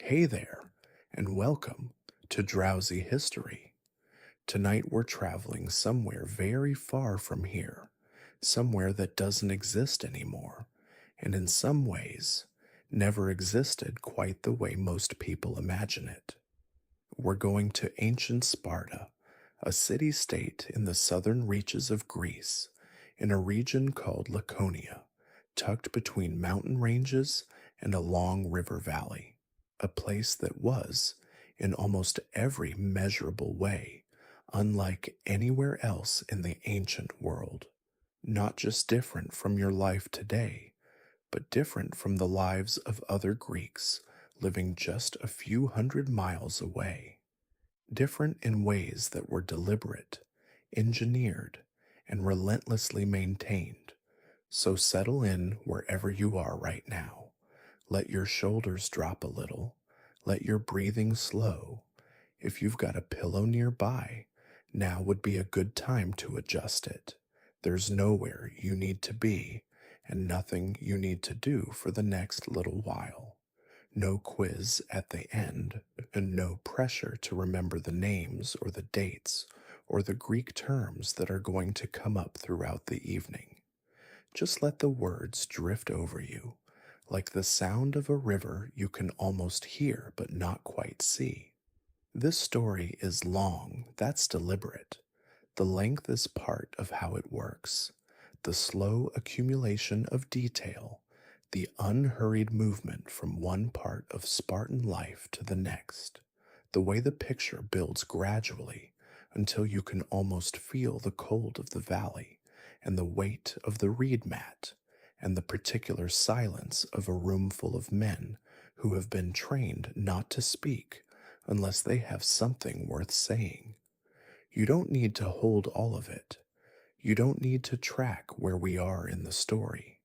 Hey there, and welcome to Drowsy History. Tonight we're traveling somewhere very far from here, somewhere that doesn't exist anymore, and in some ways, never existed quite the way most people imagine it. We're going to ancient Sparta, a city-state in the southern reaches of Greece, in a region called Laconia, tucked between mountain ranges and a long river valley, a place that was, in almost every measurable way, unlike anywhere else in the ancient world. Not just different from your life today, but different from the lives of other Greeks living just a few hundred miles away. Different in ways that were deliberate, engineered, and relentlessly maintained. So settle in wherever you are right now. Let your shoulders drop a little. Let your breathing slow. If you've got a pillow nearby, now would be a good time to adjust it. There's nowhere you need to be, and nothing you need to do for the next little while. No quiz at the end, and no pressure to remember the names or the dates or the Greek terms that are going to come up throughout the evening. Just let the words drift over you, like the sound of a river you can almost hear but not quite see. This story is long, that's deliberate. The length is part of how it works. The slow accumulation of detail, the unhurried movement from one part of Spartan life to the next, the way the picture builds gradually until you can almost feel the cold of the valley and the weight of the reed mat and the particular silence of a room full of men who have been trained not to speak unless they have something worth saying. You don't need to hold all of it. You don't need to track where we are in the story.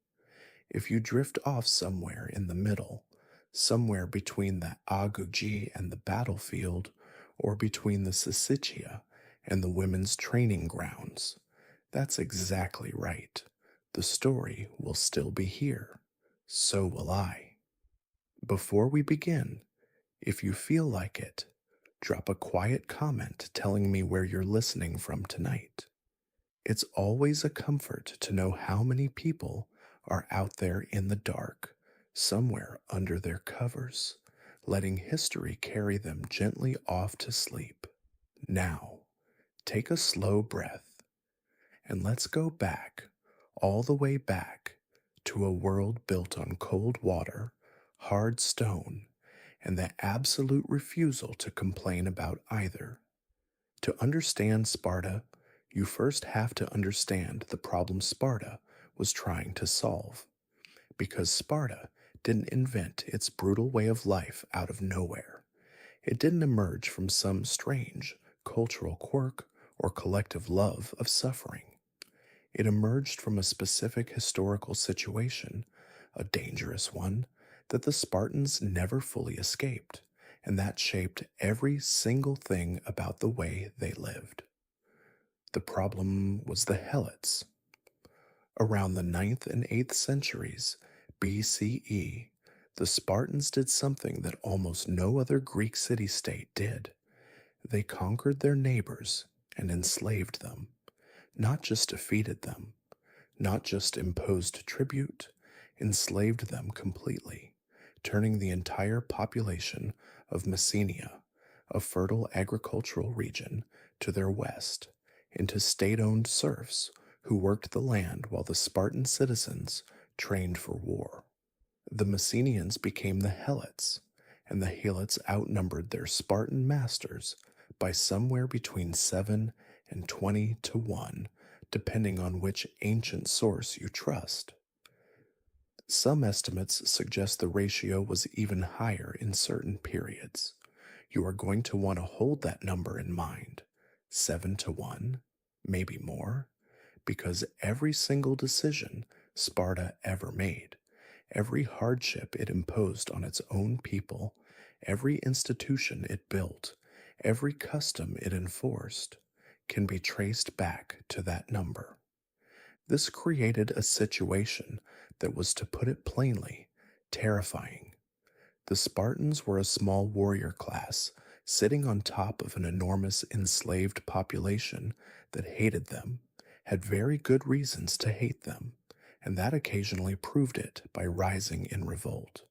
If you drift off somewhere in the middle, somewhere between the agoge and the battlefield, or between the syssitia and the women's training grounds, that's exactly right. The story will still be here. So will I. Before we begin, if you feel like it, drop a quiet comment telling me where you're listening from tonight. It's always a comfort to know how many people are out there in the dark, somewhere under their covers, letting history carry them gently off to sleep. Now, take a slow breath, and let's go back, all the way back, to a world built on cold water, hard stone, and the absolute refusal to complain about either. To understand Sparta, you first have to understand the problem Sparta was trying to solve. Because Sparta didn't invent its brutal way of life out of nowhere. It didn't emerge from some strange cultural quirk or collective love of suffering. It emerged from a specific historical situation, a dangerous one, that the Spartans never fully escaped, and that shaped every single thing about the way they lived. The problem was the Helots. Around the ninth and 8th centuries BCE, the Spartans did something that almost no other Greek city-state did. They conquered their neighbors and enslaved them, not just defeated them, not just imposed tribute, enslaved them completely, turning the entire population of Messenia, a fertile agricultural region to their west, into state-owned serfs who worked the land while the Spartan citizens trained for war. The Messenians became the Helots, and the Helots outnumbered their Spartan masters by somewhere between 7 and 20 to 1, depending on which ancient source you trust. Some estimates suggest the ratio was even higher in certain periods. You are going to want to hold that number in mind, 7 to 1, maybe more, because every single decision Sparta ever made, every hardship it imposed on its own people, every institution it built, every custom it enforced, can be traced back to that number. This created a situation that was, to put it plainly, terrifying. The Spartans were a small warrior class sitting on top of an enormous enslaved population that hated them, had very good reasons to hate them, and that occasionally proved it by rising in revolt.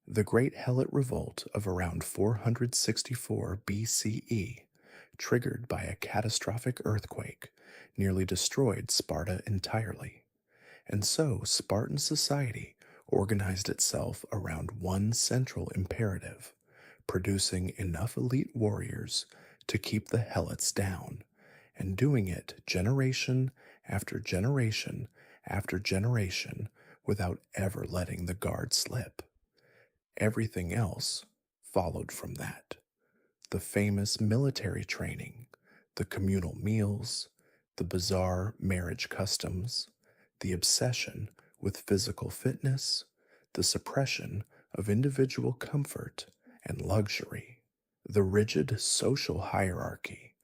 The Great Helot Revolt of around 464 BCE, triggered by a catastrophic earthquake, nearly destroyed Sparta entirely. And so Spartan society organized itself around one central imperative: producing enough elite warriors to keep the Helots down, and doing it generation after generation after generation without ever letting the guard slip. Everything else followed from that: the famous military training, the communal meals, the bizarre marriage customs, the obsession with physical fitness, the suppression of individual comfort and luxury, the rigid social hierarchy.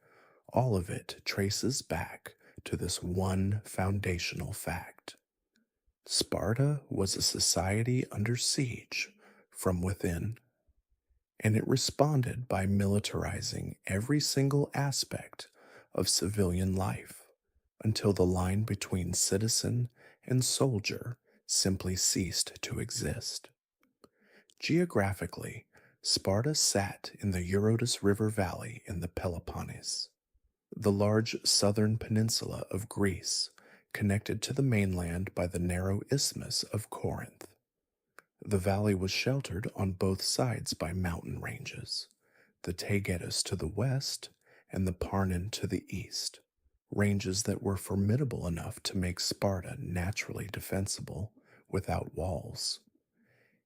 All of it traces back to this one foundational fact: Sparta was a society under siege from within, and it responded by militarizing every single aspect of civilian life until the line between citizen and soldier simply ceased to exist. Geographically, Sparta sat in the Eurotas River valley in the Peloponnese, the large southern peninsula of Greece, connected to the mainland by the narrow isthmus of Corinth. The valley was sheltered on both sides by mountain ranges, the Taygetus to the west and the Parnen to the east, ranges that were formidable enough to make Sparta naturally defensible without walls.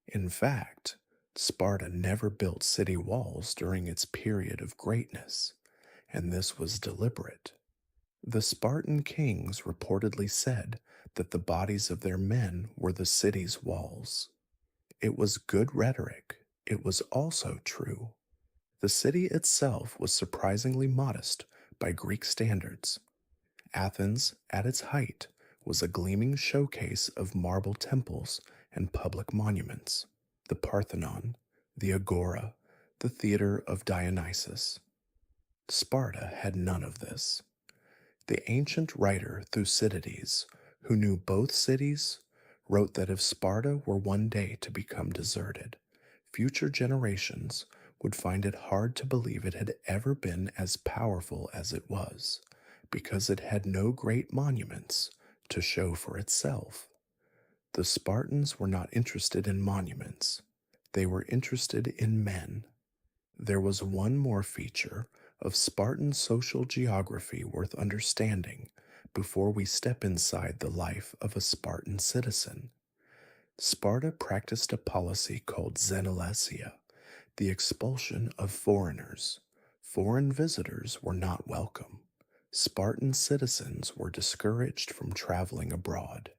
In fact, Sparta never built city walls during its period of greatness, and this was deliberate. The Spartan kings reportedly said that the bodies of their men were the city's walls. It was good rhetoric. It was also true. The city itself was surprisingly modest by Greek standards. Athens, at its height, was a gleaming showcase of marble temples and public monuments: the Parthenon, the Agora, the Theater of Dionysus. Sparta had none of this. The ancient writer Thucydides, who knew both cities, wrote that if Sparta were one day to become deserted, future generations would find it hard to believe it had ever been as powerful as it was, because it had no great monuments to show for itself. The Spartans were not interested in monuments, they were interested in men. There was one more feature of Spartan social geography worth understanding before we step inside the life of a Spartan citizen. Sparta practiced a policy called xenolasia, the expulsion of foreigners. Foreign visitors were not welcome. Spartan citizens were discouraged from traveling abroad.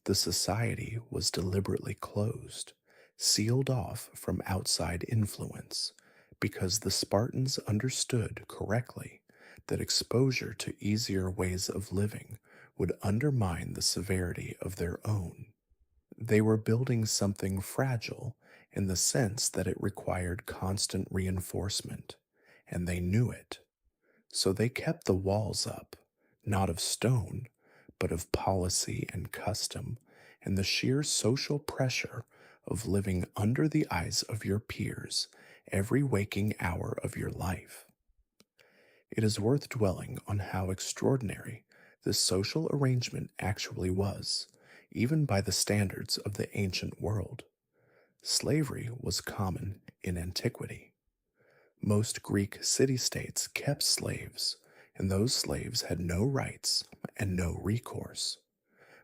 The society was deliberately closed, sealed off from outside influence, because the Spartans understood correctly that exposure to easier ways of living would undermine the severity of their own. They were building something fragile in the sense that it required constant reinforcement, and they knew it. So they kept the walls up, not of stone, but of policy and custom, and the sheer social pressure of living under the eyes of your peers every waking hour of your life. It is worth dwelling on how extraordinary this social arrangement actually was, even by the standards of the ancient world. Slavery was common in antiquity. Most Greek city-states kept slaves, and those slaves had no rights and no recourse.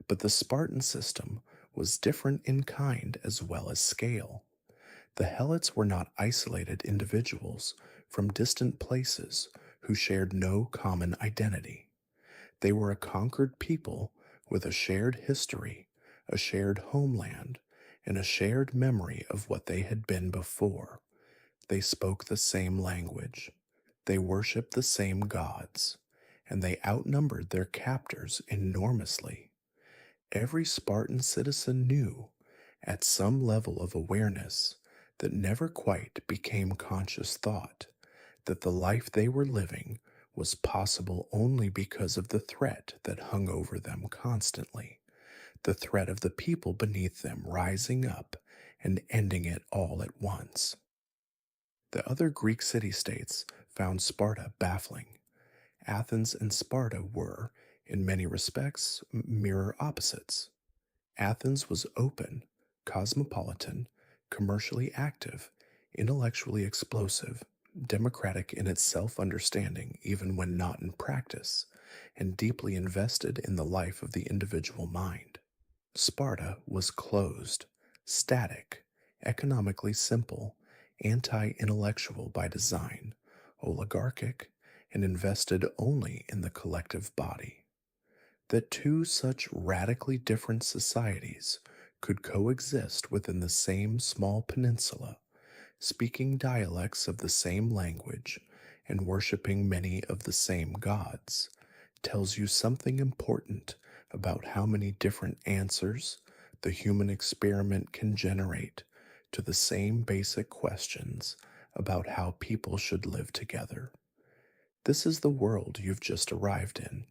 But the Spartan system was different in kind as well as scale. The Helots were not isolated individuals from distant places who shared no common identity. They were a conquered people with a shared history, a shared homeland, and a shared memory of what they had been before. They spoke the same language. They worshiped the same gods, and they outnumbered their captors enormously. Every Spartan citizen knew, at some level of awareness, that never quite became conscious thought, that the life they were living was possible only because of the threat that hung over them constantly, the threat of the people beneath them rising up and ending it all at once. The other Greek city states found Sparta baffling. Athens and Sparta were, in many respects, mirror opposites. Athens was open, cosmopolitan, commercially active, intellectually explosive, democratic in its self understanding even when not in practice, and deeply invested in the life of the individual mind. Sparta was closed, static, economically simple, anti intellectual by design, oligarchic, and invested only in the collective body. That two such radically different societies could coexist within the same small peninsula, speaking dialects of the same language and worshiping many of the same gods, tells you something important about how many different answers the human experiment can generate to the same basic questions about how people should live together. This is the world you've just arrived in,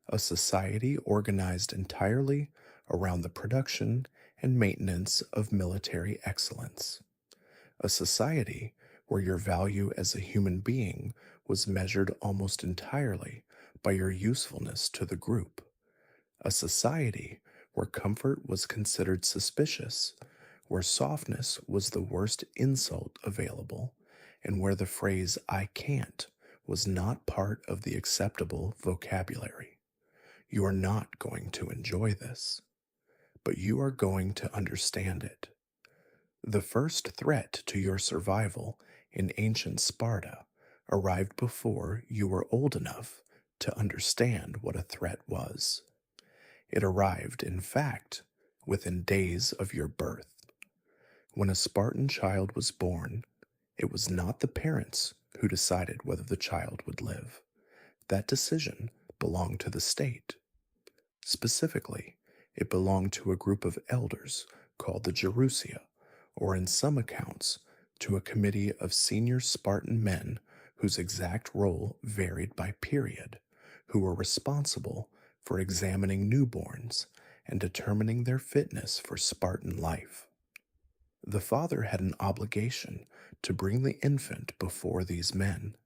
a society organized entirely around the production and maintenance of military excellence, a society where your value as a human being was measured almost entirely by your usefulness to the group, a society where comfort was considered suspicious, where softness was the worst insult available, and where the phrase "I can't" was not part of the acceptable vocabulary. You are not going to enjoy this, but you are going to understand it. The first threat to your survival in ancient Sparta arrived before you were old enough to understand what a threat was. It arrived, in fact, within days of your birth. When a Spartan child was born, it was not the parents who decided whether the child would live. That decision belonged to the state. Specifically, it belonged to a group of elders called the Gerousia, or in some accounts, to a committee of senior Spartan men whose exact role varied by period, who were responsible for examining newborns and determining their fitness for Spartan life. The father had an obligation to bring the infant before these men,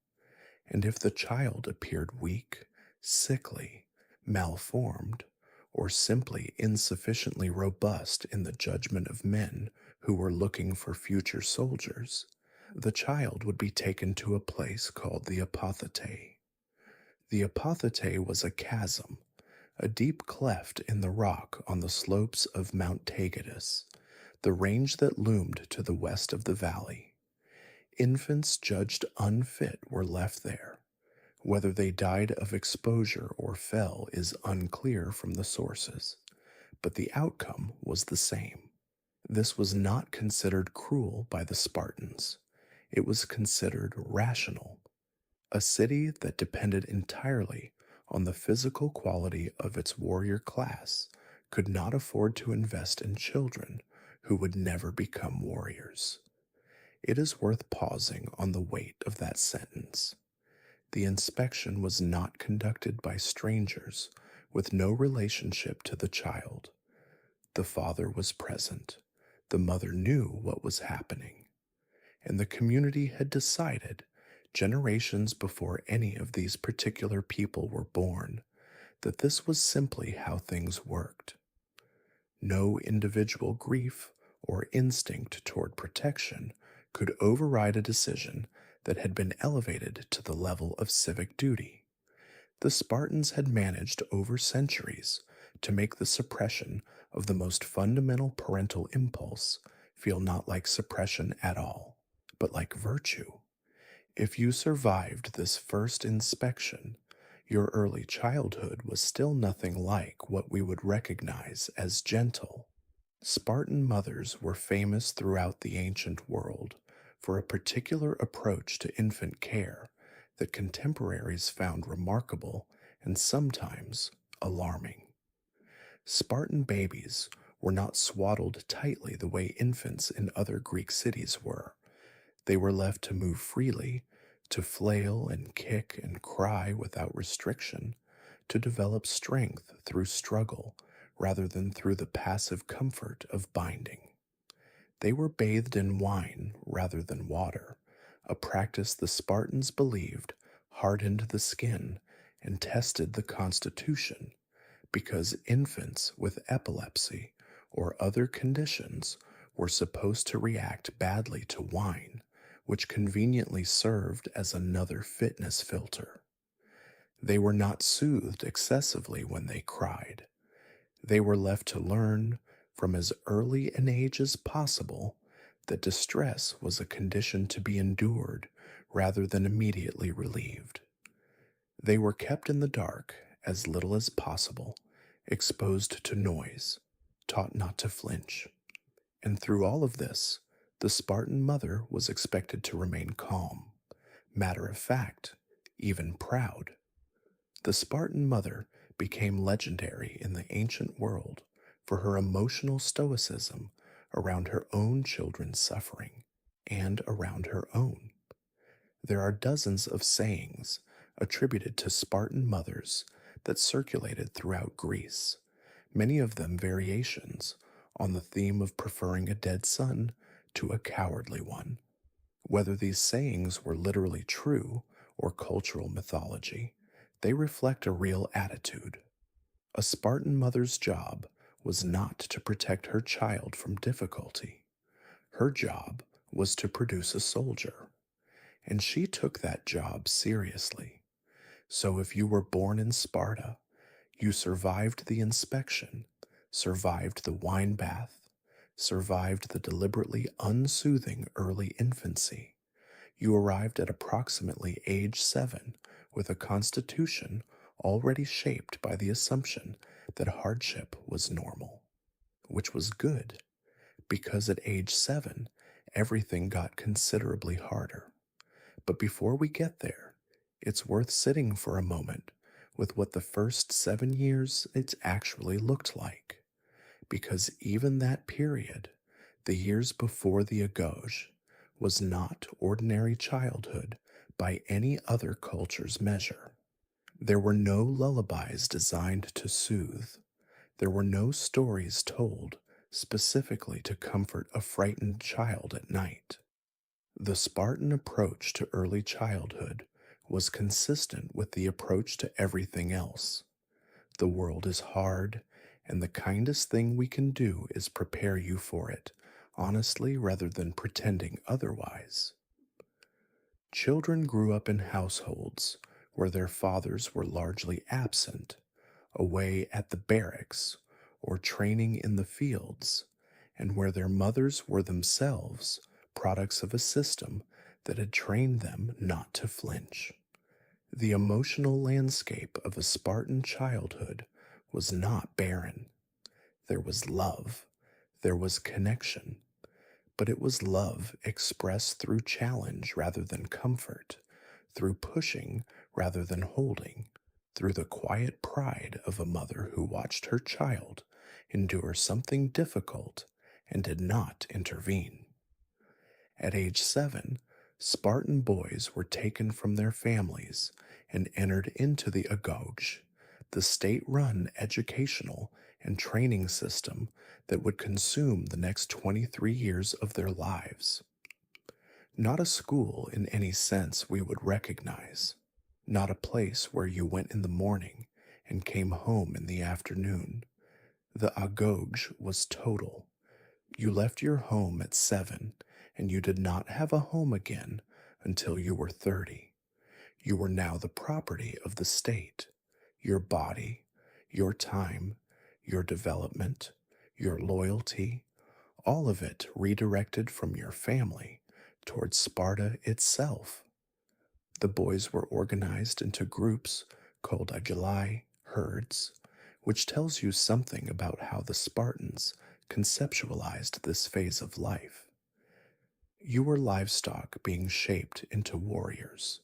and if the child appeared weak, sickly, malformed, or simply insufficiently robust in the judgment of men who were looking for future soldiers, the child would be taken to a place called the apothete. The apothete was a chasm, a deep cleft in the rock on the slopes of Mount Taygetus, the range that loomed to the west of the valley. Infants judged unfit were left there. Whether they died of exposure or fell is unclear from the sources, but the outcome was the same. This was not considered cruel by the Spartans. It was considered rational. A city that depended entirely on the physical quality of its warrior class could not afford to invest in children who would never become warriors. It is worth pausing on the weight of that sentence. The inspection was not conducted by strangers with no relationship to the child. The father was present. The mother knew what was happening. And the community had decided, generations before any of these particular people were born, that this was simply how things worked. No individual grief or instinct toward protection could override a decision that had been elevated to the level of civic duty. The Spartans had managed over centuries to make the suppression of the most fundamental parental impulse feel not like suppression at all, but like virtue. If you survived this first inspection, your early childhood was still nothing like what we would recognize as gentle. Spartan mothers were famous throughout the ancient world for a particular approach to infant care that contemporaries found remarkable and sometimes alarming. Spartan babies were not swaddled tightly the way infants in other Greek cities were. They were left to move freely, to flail and kick and cry without restriction, to develop strength through struggle rather than through the passive comfort of binding. They were bathed in wine rather than water, a practice the Spartans believed hardened the skin and tested the constitution because infants with epilepsy or other conditions were supposed to react badly to wine, which conveniently served as another fitness filter. They were not soothed excessively when they cried. They were left to learn from as early an age as possible that distress was a condition to be endured rather than immediately relieved. They were kept in the dark as little as possible, exposed to noise, taught not to flinch. And through all of this, the Spartan mother was expected to remain calm, matter of fact, even proud. The Spartan mother became legendary in the ancient world for her emotional stoicism around her own children's suffering and around her own. There are dozens of sayings attributed to Spartan mothers that circulated throughout Greece, many of them variations on the theme of preferring a dead son to a cowardly one. Whether these sayings were literally true or cultural mythology, they reflect a real attitude. A Spartan mother's job was not to protect her child from difficulty. Her job was to produce a soldier, and she took that job seriously. So if you were born in Sparta, you survived the inspection, survived the wine bath, survived the deliberately unsoothing early infancy. You arrived at approximately age 7 with a constitution already shaped by the assumption that hardship was normal, which was good, because at age 7, everything got considerably harder. But before we get there, it's worth sitting for a moment with what the first 7 years it's actually looked like, because even that period, the years before the agoge, was not ordinary childhood by any other culture's measure. There were no lullabies designed to soothe. There were no stories told specifically to comfort a frightened child at night. The Spartan approach to early childhood was consistent with the approach to everything else. The world is hard, and the kindest thing we can do is prepare you for it, honestly rather than pretending otherwise. Children grew up in households where their fathers were largely absent, away at the barracks or training in the fields, and where their mothers were themselves products of a system that had trained them not to flinch. The emotional landscape of a Spartan childhood was not barren. There was love, there was connection, but it was love expressed through challenge rather than comfort, through pushing rather than holding, through the quiet pride of a mother who watched her child endure something difficult and did not intervene. At age 7, Spartan boys were taken from their families and entered into the agoge, the state-run educational and training system that would consume the next 23 years of their lives. Not a school in any sense we would recognize, not a place where you went in the morning and came home in the afternoon. The agoge was total. You left your home at 7, and you did not have a home again until you were 30. You were now the property of the state. Your body, your time, your development, your loyalty, all of it redirected from your family towards Sparta itself. The boys were organized into groups called agoge, herds, which tells you something about how the Spartans conceptualized this phase of life. You were livestock being shaped into warriors.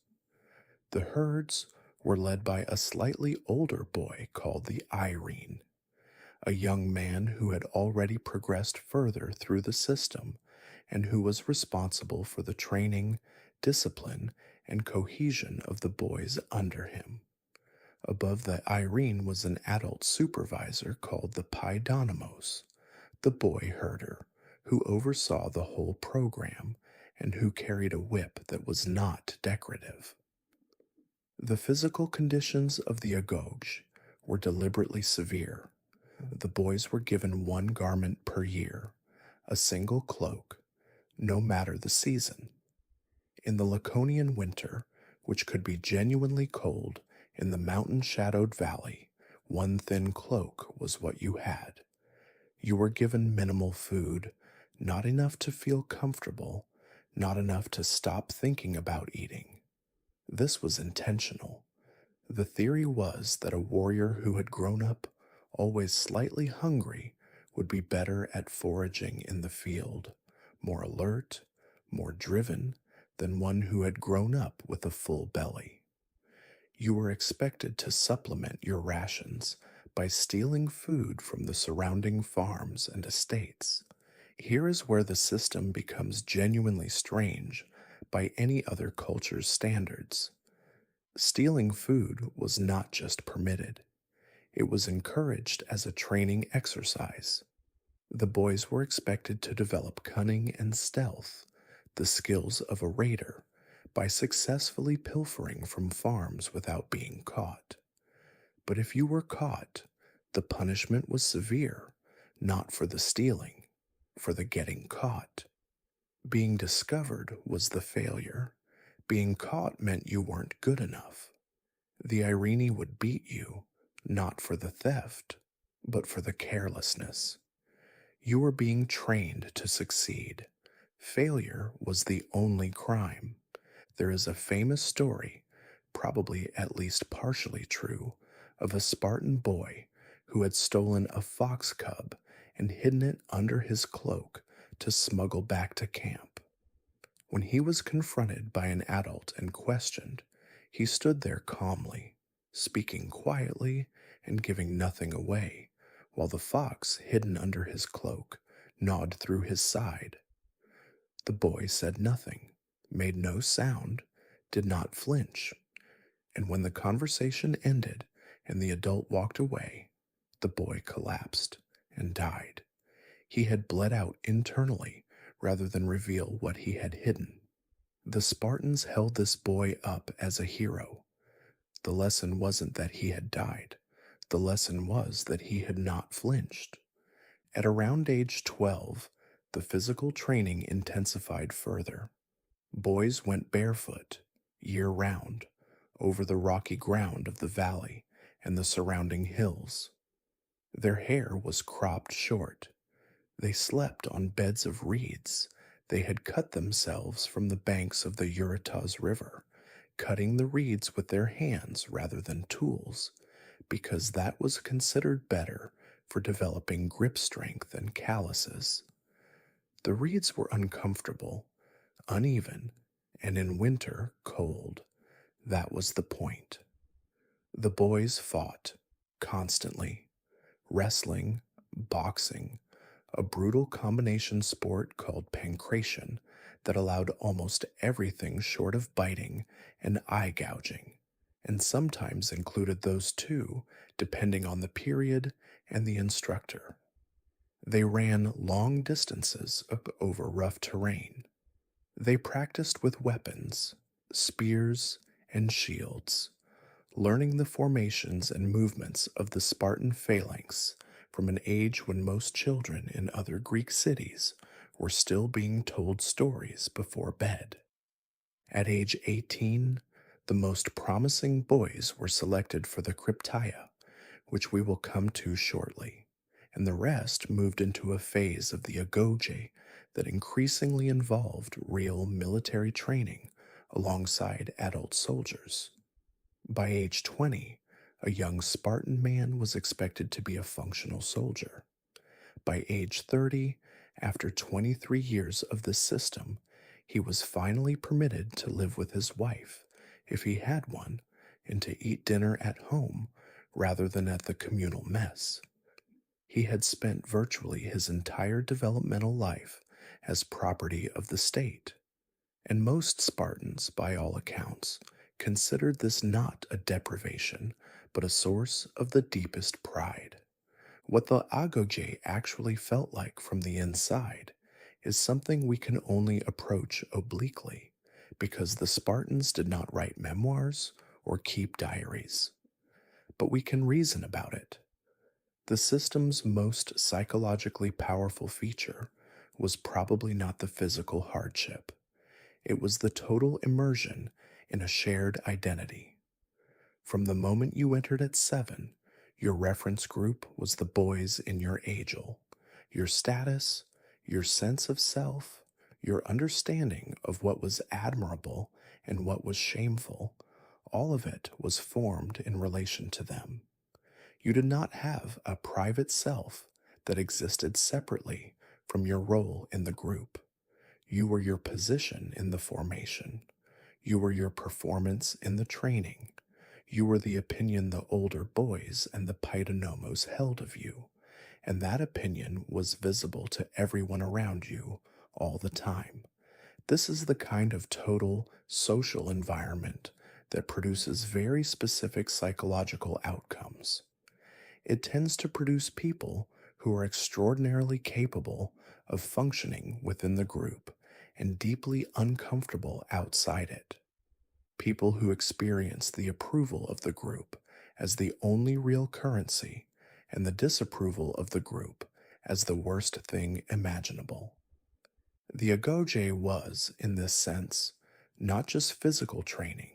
The herds were led by a slightly older boy called the Irene. a young man who had already progressed further through the system and who was responsible for the training, discipline, and cohesion of the boys under him. Above the Irene was an adult supervisor called the Paidonymos, the boy herder, who oversaw the whole program and who carried a whip that was not decorative. The physical conditions of the agoge were deliberately severe. The boys were given one garment per year, a single cloak, no matter the season. In the Laconian winter, which could be genuinely cold in the mountain shadowed valley, one thin cloak was what you had. You were given minimal food, not enough to feel comfortable, not enough to stop thinking about eating. This was intentional. The theory was that a warrior who had grown up always slightly hungry would be better at foraging in the field, more alert, more driven than one who had grown up with a full belly. You were expected to supplement your rations by stealing food from the surrounding farms and estates. Here is where the system becomes genuinely strange by any other culture's standards. Stealing food was not just permitted, it was encouraged as a training exercise. The boys were expected to develop cunning and stealth, the skills of a raider, by successfully pilfering from farms without being caught. But if you were caught, the punishment was severe, not for the stealing, for the getting caught. Being discovered was the failure. Being caught meant you weren't good enough. The Irene would beat you, not for the theft, but for the carelessness. You were being trained to succeed. Failure was the only crime. There is a famous story, probably at least partially true, of a Spartan boy who had stolen a fox cub and hidden it under his cloak to smuggle back to camp. When he was confronted by an adult and questioned, he stood there calmly, speaking quietly and giving nothing away, while the fox, hidden under his cloak, gnawed through his side. The boy said nothing, made no sound, did not flinch, and when the conversation ended and the adult walked away, the boy collapsed and died. He had bled out internally rather than reveal what he had hidden. The Spartans held this boy up as a hero. The lesson wasn't that he had died. The lesson was that he had not flinched. At around age 12, the physical training intensified further. Boys went barefoot, year round, over the rocky ground of the valley and the surrounding hills. Their hair was cropped short. They slept on beds of reeds. They had cut themselves from the banks of the Eurotas River, cutting the reeds with their hands rather than tools, because that was considered better for developing grip strength and calluses. The reeds were uncomfortable, uneven, and in winter cold. That was the point. The boys fought, constantly, wrestling, boxing, a brutal combination sport called pancration that allowed almost everything short of biting and eye gouging, and sometimes included those too, depending on the period and the instructor. They ran long distances over rough terrain. They practiced with weapons, spears, and shields, learning the formations and movements of the Spartan phalanx from an age when most children in other Greek cities were still being told stories before bed. At age 18, the most promising boys were selected for the krypteia, which we will come to shortly, and the rest moved into a phase of the agoge that increasingly involved real military training alongside adult soldiers. By age 20, a young Spartan man was expected to be a functional soldier. By age 30, after 23 years of this system, he was finally permitted to live with his wife, if he had one, and to eat dinner at home rather than at the communal mess. He had spent virtually his entire developmental life as property of the state, and most Spartans, by all accounts, considered this not a deprivation, but a source of the deepest pride. What the agoge actually felt like from the inside is something we can only approach obliquely, because the Spartans did not write memoirs or keep diaries. But we can reason about it. The system's most psychologically powerful feature was probably not the physical hardship. It was the total immersion in a shared identity. From the moment you entered at 7, your reference group was the boys in your agel. Your status, your sense of self, your understanding of what was admirable and what was shameful, all of it was formed in relation to them. You did not have a private self that existed separately from your role in the group. You were your position in the formation. You were your performance in the training. You were the opinion the older boys and the paidonomos held of you, and that opinion was visible to everyone around you all the time. This is the kind of total social environment that produces very specific psychological outcomes. It tends to produce people who are extraordinarily capable of functioning within the group and deeply uncomfortable outside it. People who experience the approval of the group as the only real currency and the disapproval of the group as the worst thing imaginable. The agoge was, in this sense, not just physical training,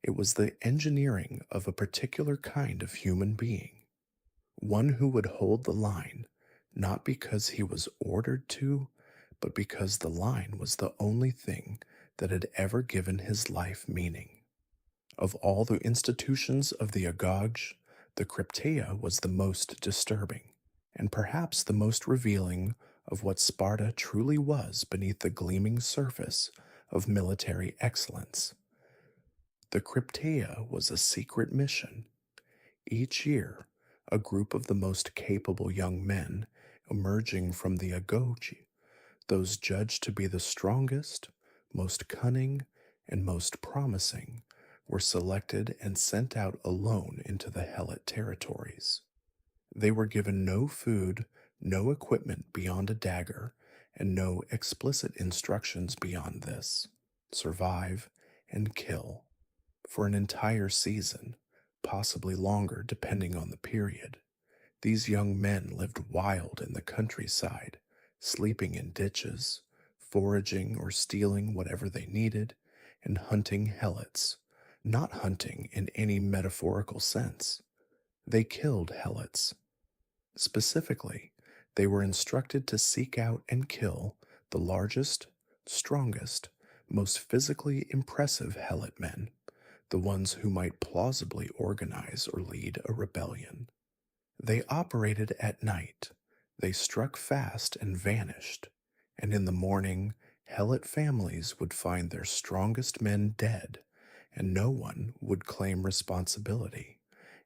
it was the engineering of a particular kind of human being, one who would hold the line not because he was ordered to, but because the line was the only thing that had ever given his life meaning. Of all the institutions of the agoge, the krypteia was the most disturbing, and perhaps the most revealing of what Sparta truly was beneath the gleaming surface of military excellence. The krypteia was a secret mission. Each year, a group of the most capable young men emerging from the agoge, those judged to be the strongest, most cunning, and most promising, were selected and sent out alone into the Helot territories. They were given no food, no equipment beyond a dagger, and no explicit instructions beyond this: survive and kill. For an entire season, possibly longer depending on the period, these young men lived wild in the countryside, sleeping in ditches, foraging or stealing whatever they needed, and hunting helots. Not hunting in any metaphorical sense. They killed helots. Specifically, they were instructed to seek out and kill the largest, strongest, most physically impressive helot men, the ones who might plausibly organize or lead a rebellion. They operated at night. They struck fast and vanished, and in the morning, helot families would find their strongest men dead, and no one would claim responsibility,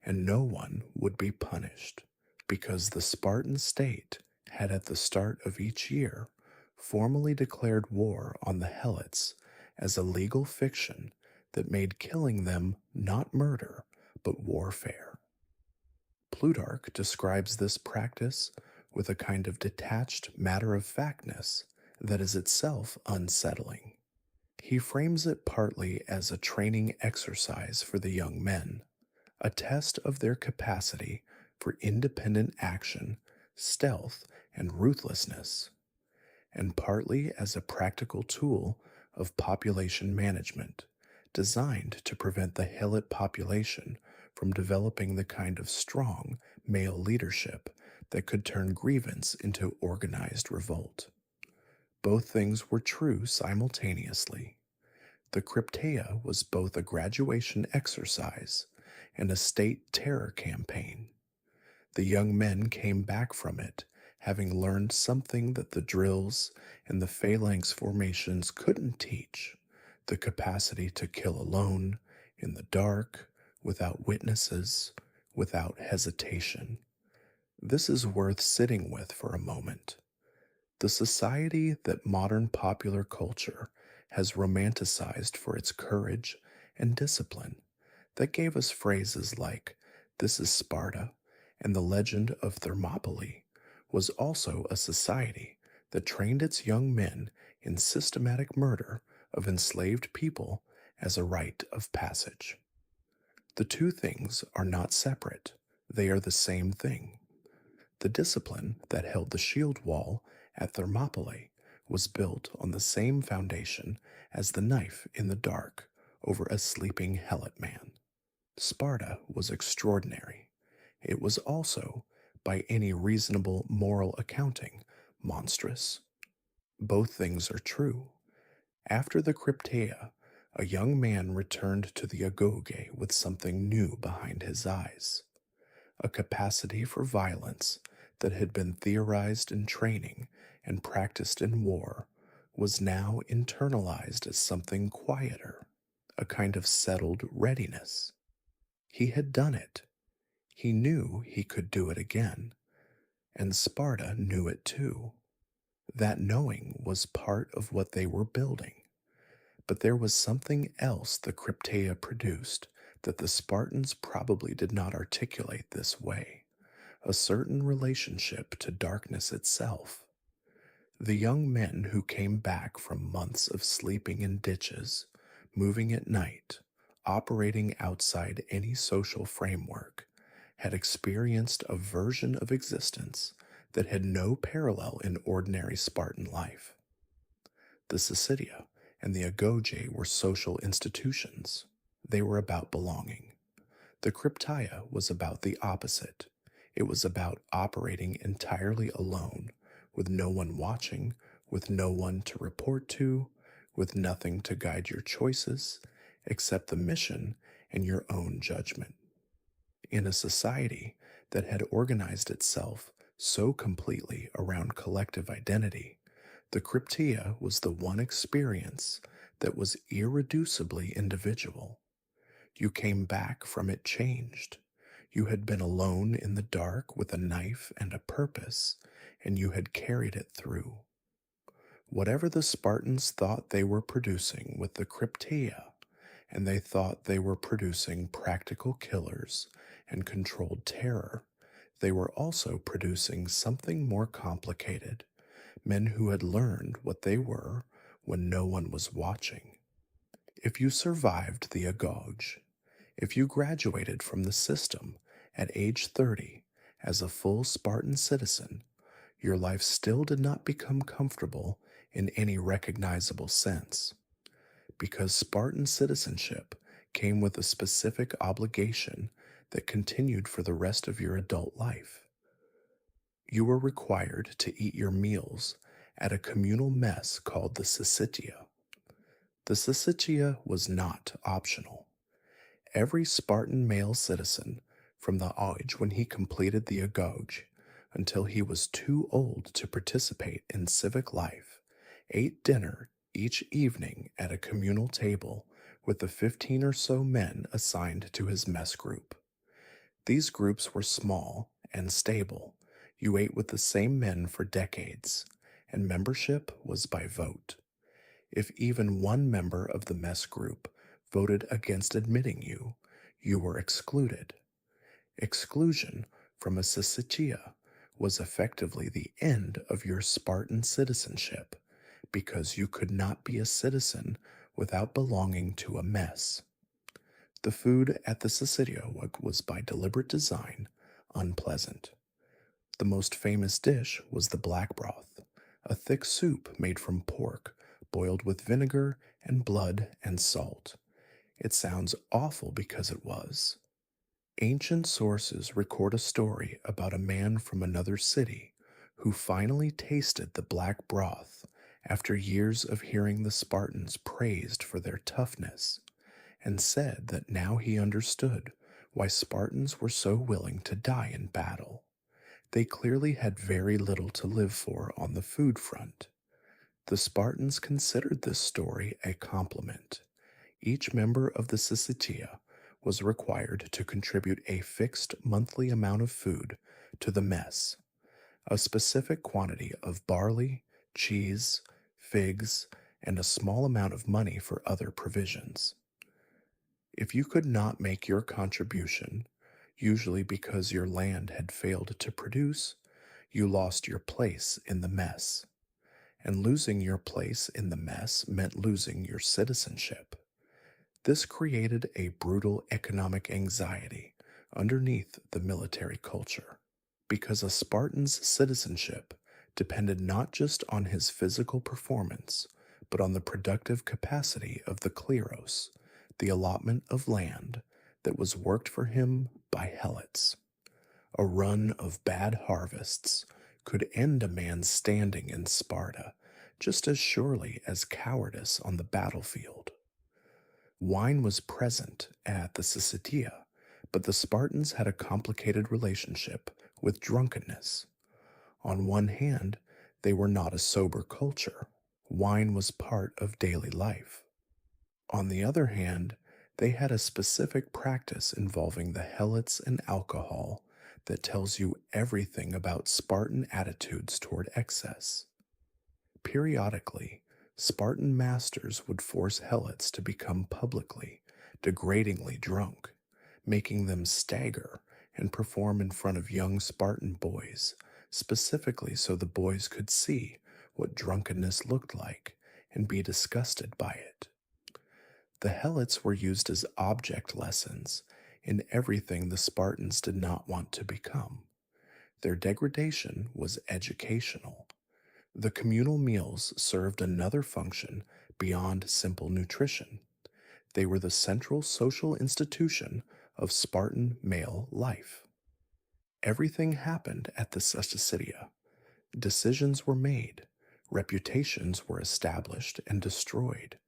and no one would be punished, because the Spartan state had at the start of each year formally declared war on the helots as a legal fiction that made killing them not murder, but warfare. Plutarch describes this practice with a kind of detached matter-of-factness that is itself unsettling. He frames it partly as a training exercise for the young men, a test of their capacity for independent action, stealth, and ruthlessness, and partly as a practical tool of population management, designed to prevent the helot population from developing the kind of strong male leadership that could turn grievance into organized revolt. Both things were true simultaneously. The krypteia was both a graduation exercise and a state terror campaign. The young men came back from it, having learned something that the drills and the phalanx formations couldn't teach: the capacity to kill alone, in the dark, without witnesses, without hesitation. This is worth sitting with for a moment. The society that modern popular culture has romanticized for its courage and discipline, that gave us phrases like, "This is Sparta," and the legend of Thermopylae, was also a society that trained its young men in systematic murder of enslaved people as a rite of passage. The two things are not separate, they are the same thing. The discipline that held the shield wall at Thermopylae was built on the same foundation as the knife in the dark over a sleeping Helot man. Sparta was extraordinary. It was also, by any reasonable moral accounting, monstrous. Both things are true. After the krypteia, a young man returned to the agoge with something new behind his eyes, a capacity for violence that had been theorized in training and practiced in war was now internalized as something quieter, a kind of settled readiness. He had done it. He knew he could do it again, and Sparta knew it too. That knowing was part of what they were building. But there was something else the krypteia produced that the Spartans probably did not articulate this way, a certain relationship to darkness itself. The young men who came back from months of sleeping in ditches, moving at night, operating outside any social framework, had experienced a version of existence that had no parallel in ordinary Spartan life. The Syssitia and the agoge were social institutions. They were about belonging. The krypteia was about the opposite. It was about operating entirely alone, with no one watching, with no one to report to, with nothing to guide your choices, except the mission and your own judgment. In a society that had organized itself so completely around collective identity, the krypteia was the one experience that was irreducibly individual. You came back from it changed. You had been alone in the dark with a knife and a purpose, and you had carried it through. Whatever the Spartans thought they were producing with the krypteia, and they thought they were producing practical killers and controlled terror, they were also producing something more complicated, men who had learned what they were when no one was watching. If you survived the agoge, if you graduated from the system at age 30 as a full Spartan citizen, your life still did not become comfortable in any recognizable sense, because Spartan citizenship came with a specific obligation that continued for the rest of your adult life. You were required to eat your meals at a communal mess called the Syssitia. The Syssitia was not optional. Every Spartan male citizen, from the age when he completed the agoge until he was too old to participate in civic life, ate dinner each evening at a communal table with the 15 or so men assigned to his mess group. These groups were small and stable. You ate with the same men for decades, and membership was by vote. If even one member of the mess group voted against admitting you, you were excluded. Exclusion from a syssitia was effectively the end of your Spartan citizenship, because you could not be a citizen without belonging to a mess. The food at the syssitia was by deliberate design unpleasant. The most famous dish was the black broth, a thick soup made from pork, boiled with vinegar and blood and salt. It sounds awful because it was. Ancient sources record a story about a man from another city who finally tasted the black broth after years of hearing the Spartans praised for their toughness, and said that now he understood why Spartans were so willing to die in battle. They clearly had very little to live for on the food front. The Spartans considered this story a compliment. Each member of the Syssitia was required to contribute a fixed monthly amount of food to the mess, a specific quantity of barley, cheese, figs, and a small amount of money for other provisions. If you could not make your contribution, usually because your land had failed to produce, you lost your place in the mess. And losing your place in the mess meant losing your citizenship. This created a brutal economic anxiety underneath the military culture, because a Spartan's citizenship depended not just on his physical performance, but on the productive capacity of the kleros, the allotment of land that was worked for him by helots. A run of bad harvests could end a man's standing in Sparta just as surely as cowardice on the battlefield. Wine was present at the Syssitia, but the Spartans had a complicated relationship with drunkenness. On one hand, they were not a sober culture. Wine was part of daily life. On the other hand, they had a specific practice involving the helots and alcohol that tells you everything about Spartan attitudes toward excess. Periodically, Spartan masters would force helots to become publicly, degradingly drunk, making them stagger and perform in front of young Spartan boys, specifically so the boys could see what drunkenness looked like and be disgusted by it. The helots were used as object lessons in everything the Spartans did not want to become. Their degradation was educational. The communal meals served another function beyond simple nutrition. They were the central social institution of Spartan male life. Everything happened at the Syssitia. Decisions were made, reputations were established and destroyed.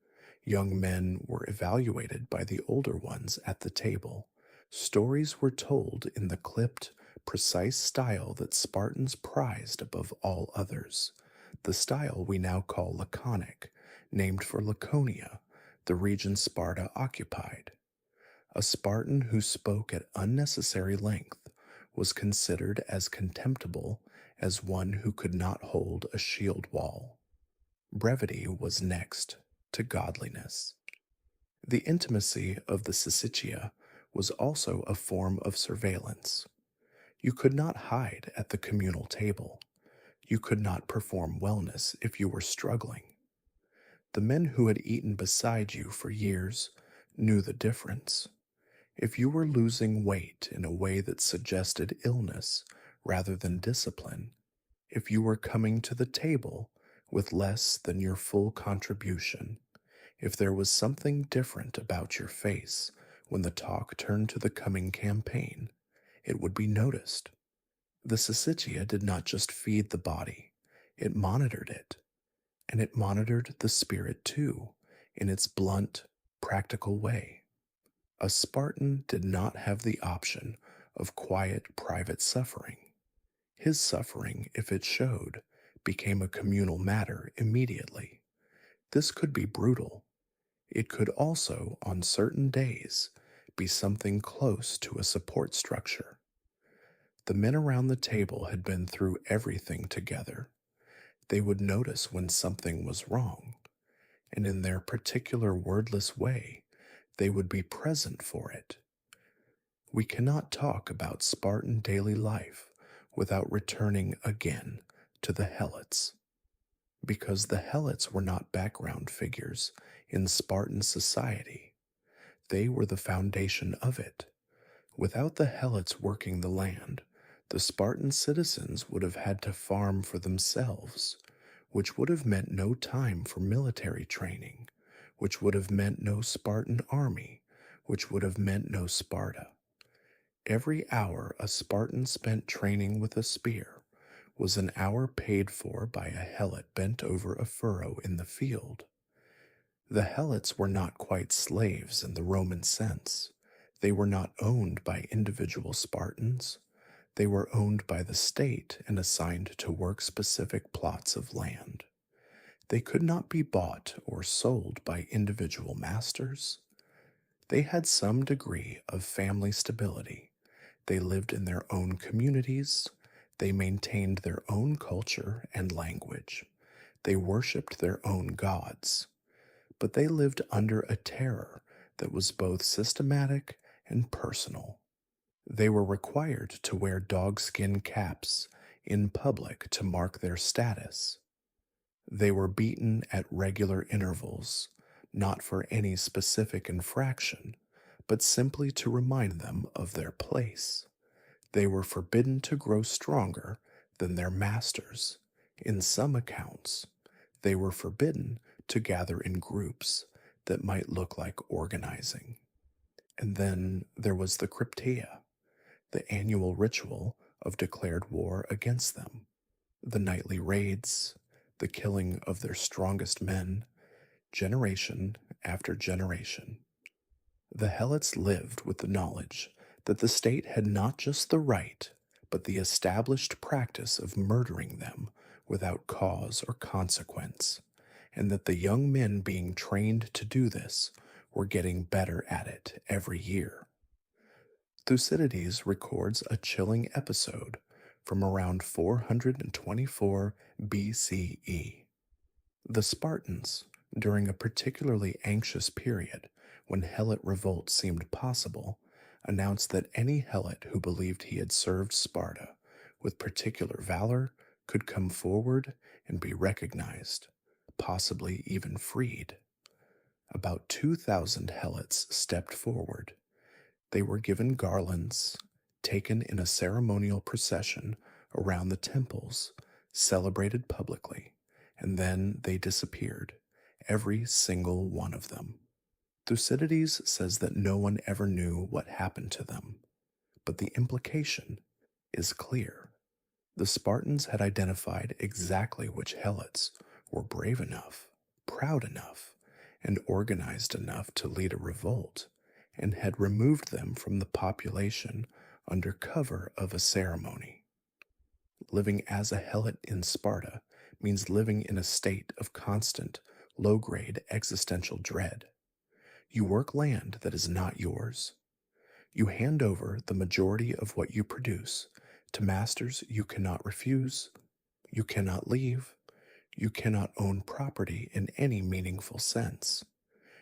Young men were evaluated by the older ones at the table. Stories were told in the clipped, precise style that Spartans prized above all others, the style we now call Laconic, named for Laconia, the region Sparta occupied. A Spartan who spoke at unnecessary length was considered as contemptible as one who could not hold a shield wall. Brevity was next to godliness. The intimacy of the Syssitia was also a form of surveillance. You could not hide at the communal table. You could not perform wellness if you were struggling. The men who had eaten beside you for years knew the difference. If you were losing weight in a way that suggested illness rather than discipline, if you were coming to the table with less than your full contribution, if there was something different about your face when the talk turned to the coming campaign, it would be noticed. The Syssitia did not just feed the body, it monitored it. And it monitored the spirit too, in its blunt, practical way. A Spartan did not have the option of quiet, private suffering. His suffering, if it showed, became a communal matter immediately. This could be brutal. It could also, on certain days, be something close to a support structure. The men around the table had been through everything together. They would notice when something was wrong, and in their particular wordless way, they would be present for it. We cannot talk about Spartan daily life without returning again to the Helots, because the Helots were not background figures in Spartan society. They were the foundation of it. Without the Helots working the land, the Spartan citizens would have had to farm for themselves, which would have meant no time for military training, which would have meant no Spartan army, which would have meant no Sparta. Every hour a Spartan spent training with a spear was an hour paid for by a helot bent over a furrow in the field. The helots were not quite slaves in the Roman sense. They were not owned by individual Spartans. They were owned by the state and assigned to work specific plots of land. They could not be bought or sold by individual masters. They had some degree of family stability. They lived in their own communities. They maintained their own culture and language. They worshipped their own gods. But they lived under a terror that was both systematic and personal. They were required to wear dogskin caps in public to mark their status. They were beaten at regular intervals, not for any specific infraction, but simply to remind them of their place. They were forbidden to grow stronger than their masters. In some accounts, they were forbidden to gather in groups that might look like organizing. And then there was the krypteia, the annual ritual of declared war against them, the nightly raids, the killing of their strongest men, generation after generation. The Helots lived with the knowledge that the state had not just the right, but the established practice of murdering them without cause or consequence, and that the young men being trained to do this were getting better at it every year. Thucydides records a chilling episode from around 424 BCE. The Spartans, during a particularly anxious period when Helot revolt seemed possible, announced that any Helot who believed he had served Sparta with particular valor could come forward and be recognized, possibly even freed. About 2,000 Helots stepped forward. They were given garlands, taken in a ceremonial procession around the temples, celebrated publicly, and then they disappeared, every single one of them. Thucydides says that no one ever knew what happened to them, but the implication is clear. The Spartans had identified exactly which Helots were brave enough, proud enough, and organized enough to lead a revolt, and had removed them from the population under cover of a ceremony. Living as a Helot in Sparta means living in a state of constant, low-grade existential dread. You work land that is not yours. You hand over the majority of what you produce to masters you cannot refuse, you cannot leave, you cannot own property in any meaningful sense.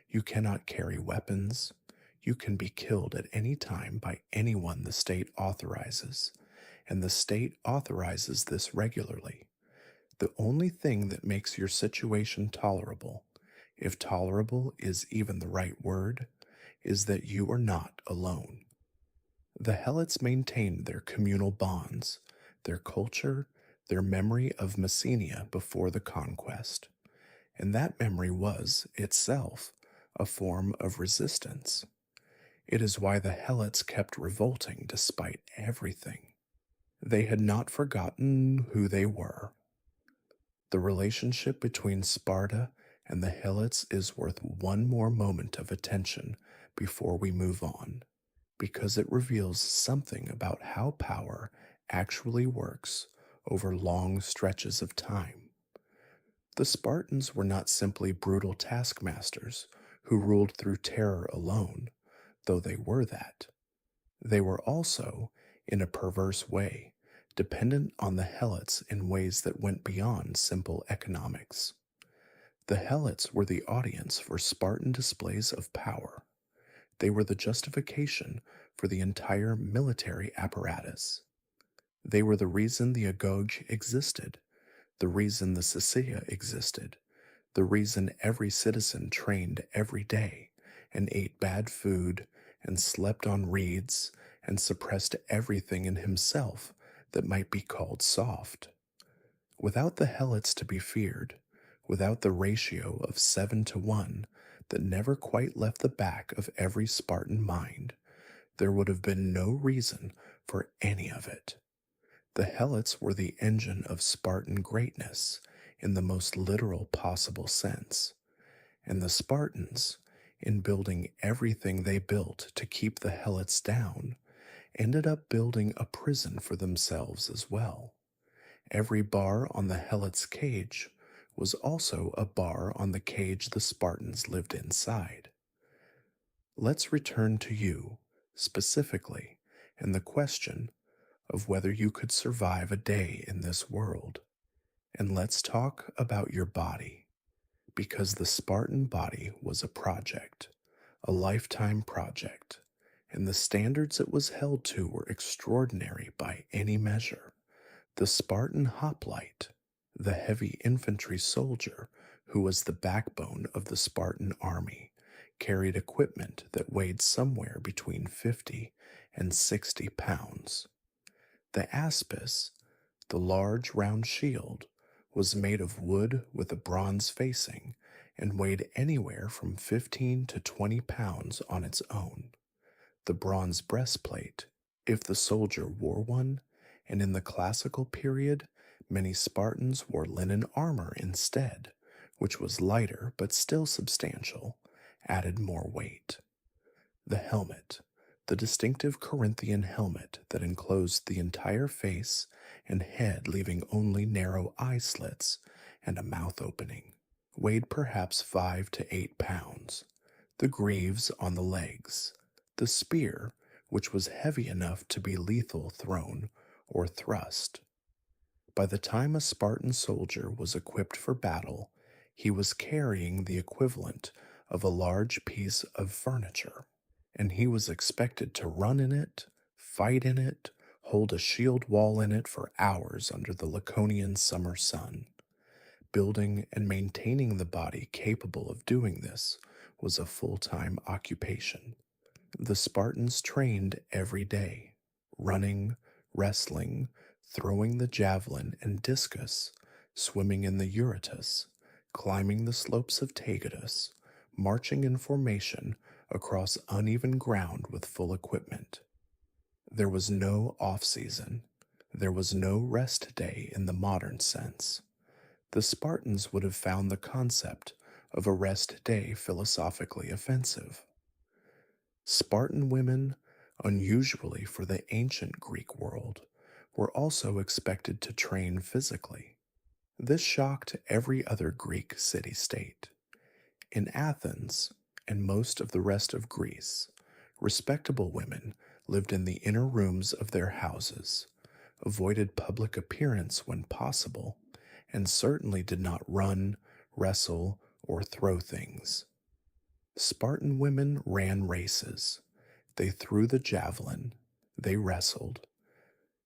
You cannot carry weapons. You can be killed at any time by anyone the state authorizes, and the state authorizes this regularly. The only thing that makes your situation tolerable, if tolerable is even the right word, is that you are not alone. The Helots maintained their communal bonds, their culture, their memory of Messenia before the conquest, and that memory was, itself, a form of resistance. It is why the Helots kept revolting despite everything. They had not forgotten who they were. The relationship between Sparta and the Helots is worth one more moment of attention before we move on, because it reveals something about how power actually works over long stretches of time. The Spartans were not simply brutal taskmasters who ruled through terror alone, though they were that. They were also, in a perverse way, dependent on the Helots in ways that went beyond simple economics. The Helots were the audience for Spartan displays of power. They were the justification for the entire military apparatus. They were the reason the agoge existed, the reason the Sicea existed, the reason every citizen trained every day and ate bad food and slept on reeds and suppressed everything in himself that might be called soft. Without the Helots to be feared, without the ratio of 7-1 that never quite left the back of every Spartan mind, there would have been no reason for any of it. The Helots were the engine of Spartan greatness in the most literal possible sense, and the Spartans, in building everything they built to keep the Helots down, ended up building a prison for themselves as well. Every bar on the Helots' cage was also a bar on the cage the Spartans lived inside. Let's return to you, specifically, and the question of whether you could survive a day in this world. And let's talk about your body, because the Spartan body was a project, a lifetime project, and the standards it was held to were extraordinary by any measure. The Spartan hoplite, the heavy infantry soldier who was the backbone of the Spartan army, carried equipment that weighed somewhere between 50 and 60 pounds. The aspis, the large round shield, was made of wood with a bronze facing and weighed anywhere from 15 to 20 pounds on its own. The bronze breastplate, if the soldier wore one, and in the classical period, many Spartans wore linen armor instead, which was lighter but still substantial, added more weight. The helmet, the distinctive Corinthian helmet that enclosed the entire face and head, leaving only narrow eye slits and a mouth opening, weighed perhaps 5 to 8 pounds. The greaves on the legs, the spear, which was heavy enough to be lethal thrown or thrust. By the time a Spartan soldier was equipped for battle, he was carrying the equivalent of a large piece of furniture, and he was expected to run in it, fight in it, hold a shield wall in it for hours under the Laconian summer sun. Building and maintaining the body capable of doing this was a full-time occupation. The Spartans trained every day, running, wrestling, throwing the javelin and discus, swimming in the Eurotas, climbing the slopes of Tagetus, marching in formation across uneven ground with full equipment. There was no off-season. There was no rest day in the modern sense. The Spartans would have found the concept of a rest day philosophically offensive. Spartan women, unusually for the ancient Greek world, were also expected to train physically. This shocked every other Greek city-state. In Athens, and most of the rest of Greece, respectable women lived in the inner rooms of their houses, avoided public appearance when possible, and certainly did not run, wrestle, or throw things. Spartan women ran races. They threw the javelin. They wrestled.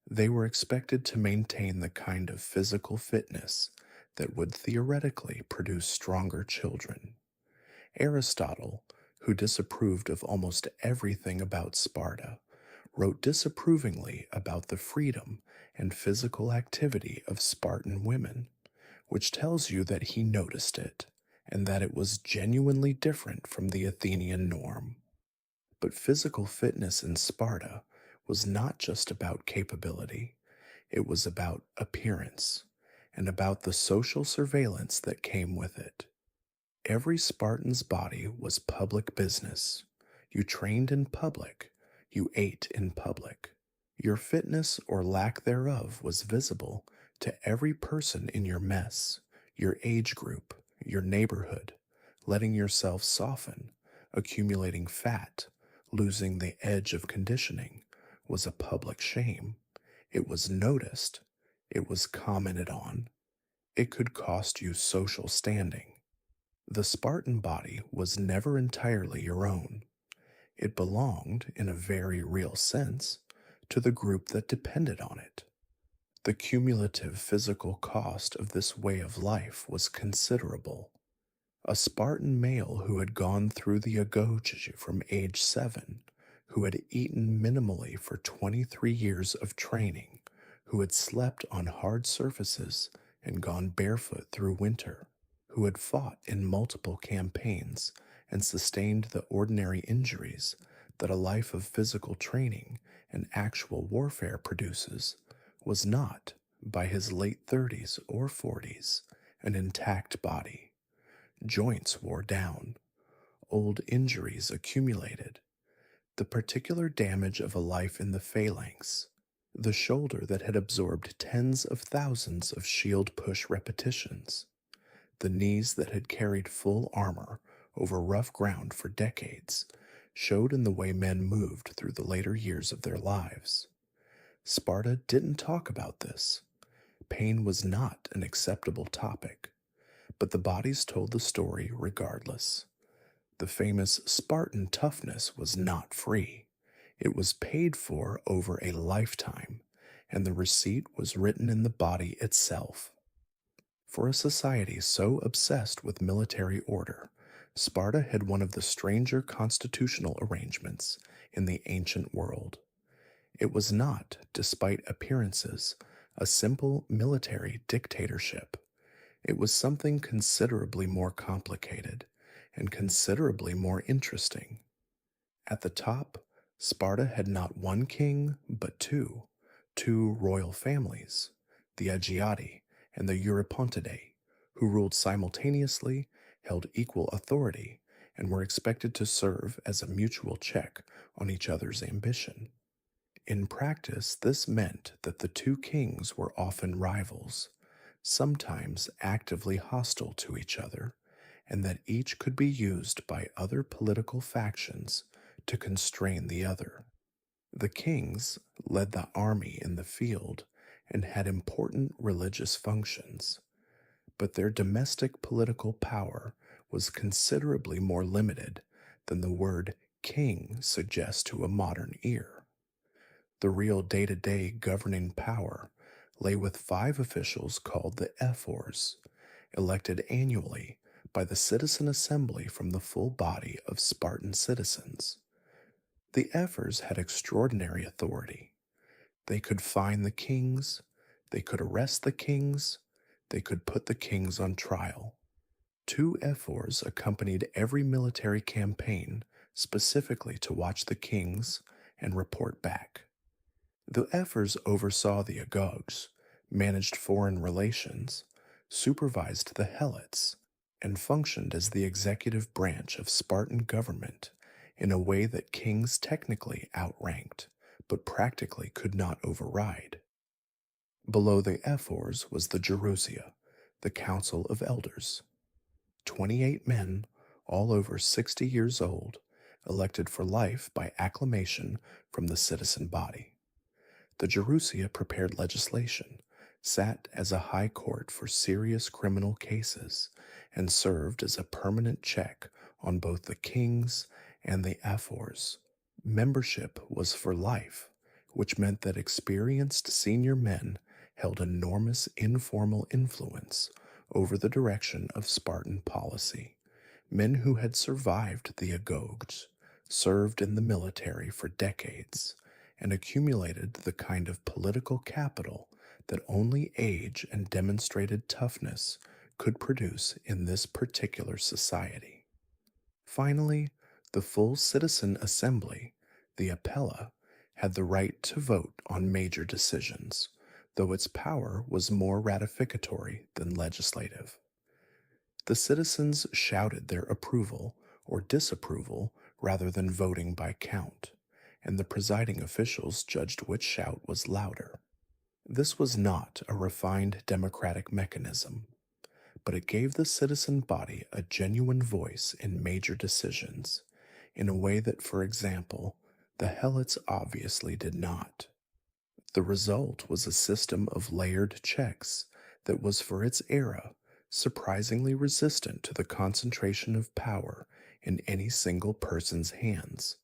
They were expected to maintain the kind of physical fitness that would theoretically produce stronger children. Aristotle, who disapproved of almost everything about Sparta, wrote disapprovingly about the freedom and physical activity of Spartan women, which tells you that he noticed it and that it was genuinely different from the Athenian norm. But physical fitness in Sparta was not just about capability, it was about appearance and about the social surveillance that came with it. Every Spartan's body was public business. You trained in public, you ate in public. Your fitness or lack thereof was visible to every person in your mess, your age group, your neighborhood. Letting yourself soften, accumulating fat, losing the edge of conditioning was a public shame. It was noticed. It was commented on. It could cost you social standing. The Spartan body was never entirely your own. It belonged, in a very real sense, to the group that depended on it. The cumulative physical cost of this way of life was considerable. A Spartan male who had gone through the agoge from age 7, who had eaten minimally for 23 years of training, who had slept on hard surfaces and gone barefoot through winter, who had fought in multiple campaigns and sustained the ordinary injuries that a life of physical training and actual warfare produces, was not, by his late 30s or 40s, an intact body. Joints wore down, old injuries accumulated, the particular damage of a life in the phalanx, the shoulder that had absorbed tens of thousands of shield push repetitions, the knees that had carried full armor over rough ground for decades, showed in the way men moved through the later years of their lives. Sparta didn't talk about this. Pain was not an acceptable topic, but the bodies told the story regardless. The famous Spartan toughness was not free. It was paid for over a lifetime, and the receipt was written in the body itself. For a society so obsessed with military order, Sparta had one of the stranger constitutional arrangements in the ancient world. It was not, despite appearances, a simple military dictatorship. It was something considerably more complicated and considerably more interesting. At the top, Sparta had not one king, but two royal families, the Agiati and the Eurypontidae, who ruled simultaneously, held equal authority, and were expected to serve as a mutual check on each other's ambition. In practice, this meant that the two kings were often rivals, sometimes actively hostile to each other, and that each could be used by other political factions to constrain the other. The kings led the army in the field and had important religious functions, but their domestic political power was considerably more limited than the word king suggests to a modern ear. The real day to day governing power lay with five officials called the ephors, elected annually by the citizen assembly from the full body of Spartan citizens. The ephors had extraordinary authority. They could fine the kings, they could arrest the kings, they could put the kings on trial. Two ephors accompanied every military campaign specifically to watch the kings and report back. The ephors oversaw the agoges, managed foreign relations, supervised the Helots, and functioned as the executive branch of Spartan government in a way that kings technically outranked, but practically could not override. Below the ephors was the Gerousia, the Council of Elders. 28 men, all over 60 years old, elected for life by acclamation from the citizen body. The Gerousia prepared legislation, sat as a high court for serious criminal cases, and served as a permanent check on both the kings and the ephors. Membership was for life, which meant that experienced senior men held enormous informal influence over the direction of Spartan policy. Men who had survived the agoges, served in the military for decades, and accumulated the kind of political capital that only age and demonstrated toughness could produce in this particular society. Finally, the full citizen assembly, the appella, had the right to vote on major decisions, though its power was more ratificatory than legislative. The citizens shouted their approval or disapproval rather than voting by count, and the presiding officials judged which shout was louder. This was not a refined democratic mechanism, but it gave the citizen body a genuine voice in major decisions, in a way that, for example, the Helots obviously did not. The result was a system of layered checks that was, for its era, surprisingly resistant to the concentration of power in any single person's hands.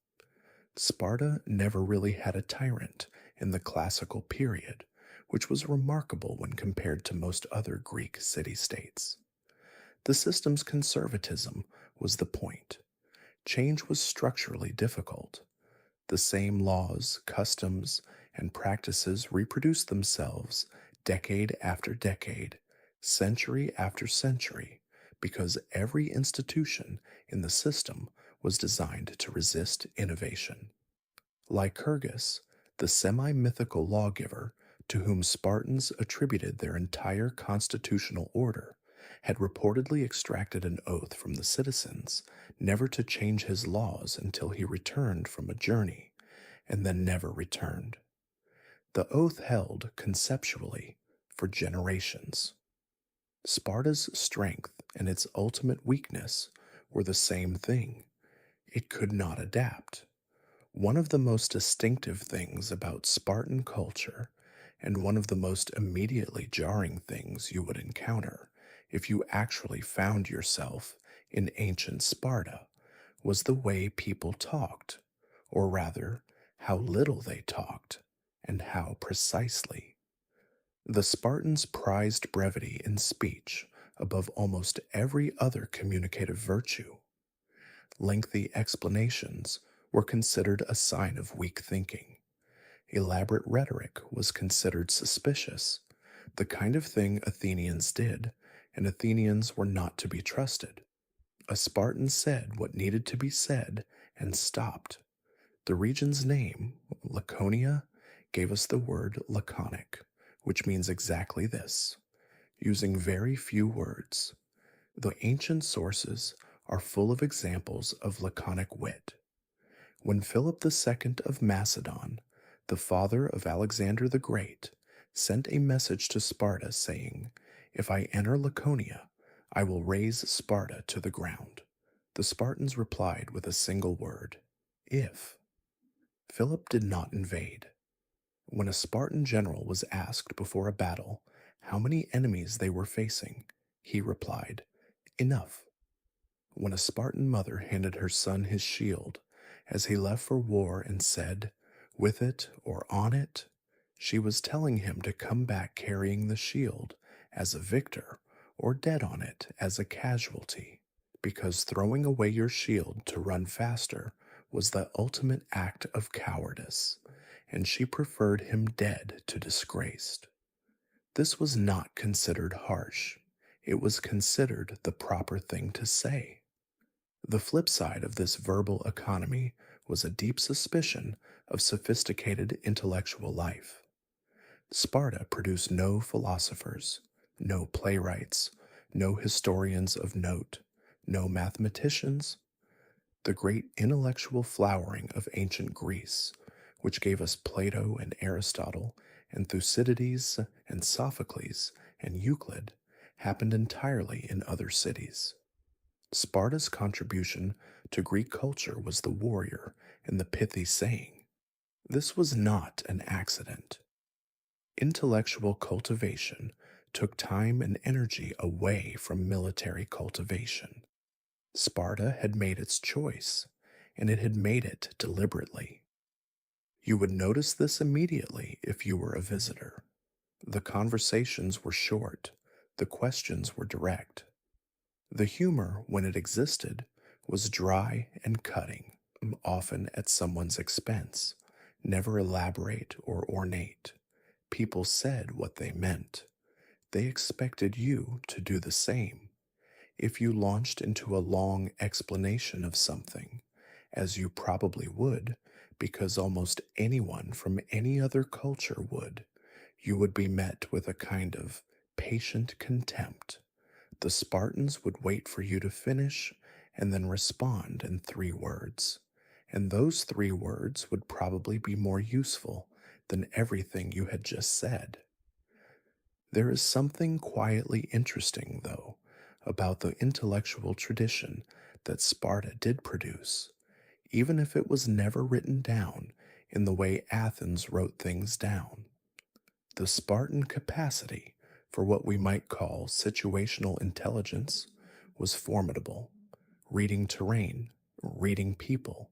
Sparta never really had a tyrant in the classical period, which was remarkable when compared to most other Greek city-states. The system's conservatism was the point. Change was structurally difficult. The same laws, customs, and practices reproduced themselves decade after decade, century after century, because every institution in the system was designed to resist innovation. Lycurgus, the semi-mythical lawgiver to whom Spartans attributed their entire constitutional order, had reportedly extracted an oath from the citizens never to change his laws until he returned from a journey, and then never returned. The oath held, conceptually, for generations. Sparta's strength and its ultimate weakness were the same thing. It could not adapt. One of the most distinctive things about Spartan culture, and one of the most immediately jarring things you would encounter if you actually found yourself in ancient Sparta, was the way people talked, or rather, how little they talked, and how precisely. The Spartans prized brevity in speech above almost every other communicative virtue. Lengthy explanations were considered a sign of weak thinking. Elaborate rhetoric was considered suspicious, the kind of thing Athenians did, and Athenians were not to be trusted. A Spartan said what needed to be said and stopped. The region's name, Laconia, gave us the word laconic, which means exactly this, using very few words. The ancient sources are full of examples of laconic wit. When Philip II of Macedon, the father of Alexander the Great, sent a message to Sparta saying, "If I enter Laconia, I will raze Sparta to the ground," the Spartans replied with a single word, "if." Philip did not invade. When a Spartan general was asked before a battle how many enemies they were facing, he replied, "Enough." When a Spartan mother handed her son his shield as he left for war and said, "With it or on it," she was telling him to come back carrying the shield as a victor or dead on it as a casualty, because throwing away your shield to run faster was the ultimate act of cowardice, and she preferred him dead to disgraced. This was not considered harsh. It was considered the proper thing to say. The flip side of this verbal economy was a deep suspicion of sophisticated intellectual life. Sparta produced no philosophers, no playwrights, no historians of note, no mathematicians. The great intellectual flowering of ancient Greece, which gave us Plato and Aristotle and Thucydides and Sophocles and Euclid, happened entirely in other cities. Sparta's contribution to Greek culture was the warrior and the pithy saying. This was not an accident. Intellectual cultivation took time and energy away from military cultivation. Sparta had made its choice, and it had made it deliberately. You would notice this immediately if you were a visitor. The conversations were short, the questions were direct. The humor, when it existed, was dry and cutting, often at someone's expense, never elaborate or ornate. People said what they meant. They expected you to do the same. If you launched into a long explanation of something, as you probably would, because almost anyone from any other culture would, you would be met with a kind of patient contempt. The Spartans would wait for you to finish and then respond in 3 words. And those 3 words would probably be more useful than everything you had just said. There is something quietly interesting, though, about the intellectual tradition that Sparta did produce, even if it was never written down in the way Athens wrote things down. The Spartan capacity for what we might call situational intelligence was formidable. Reading terrain, reading people,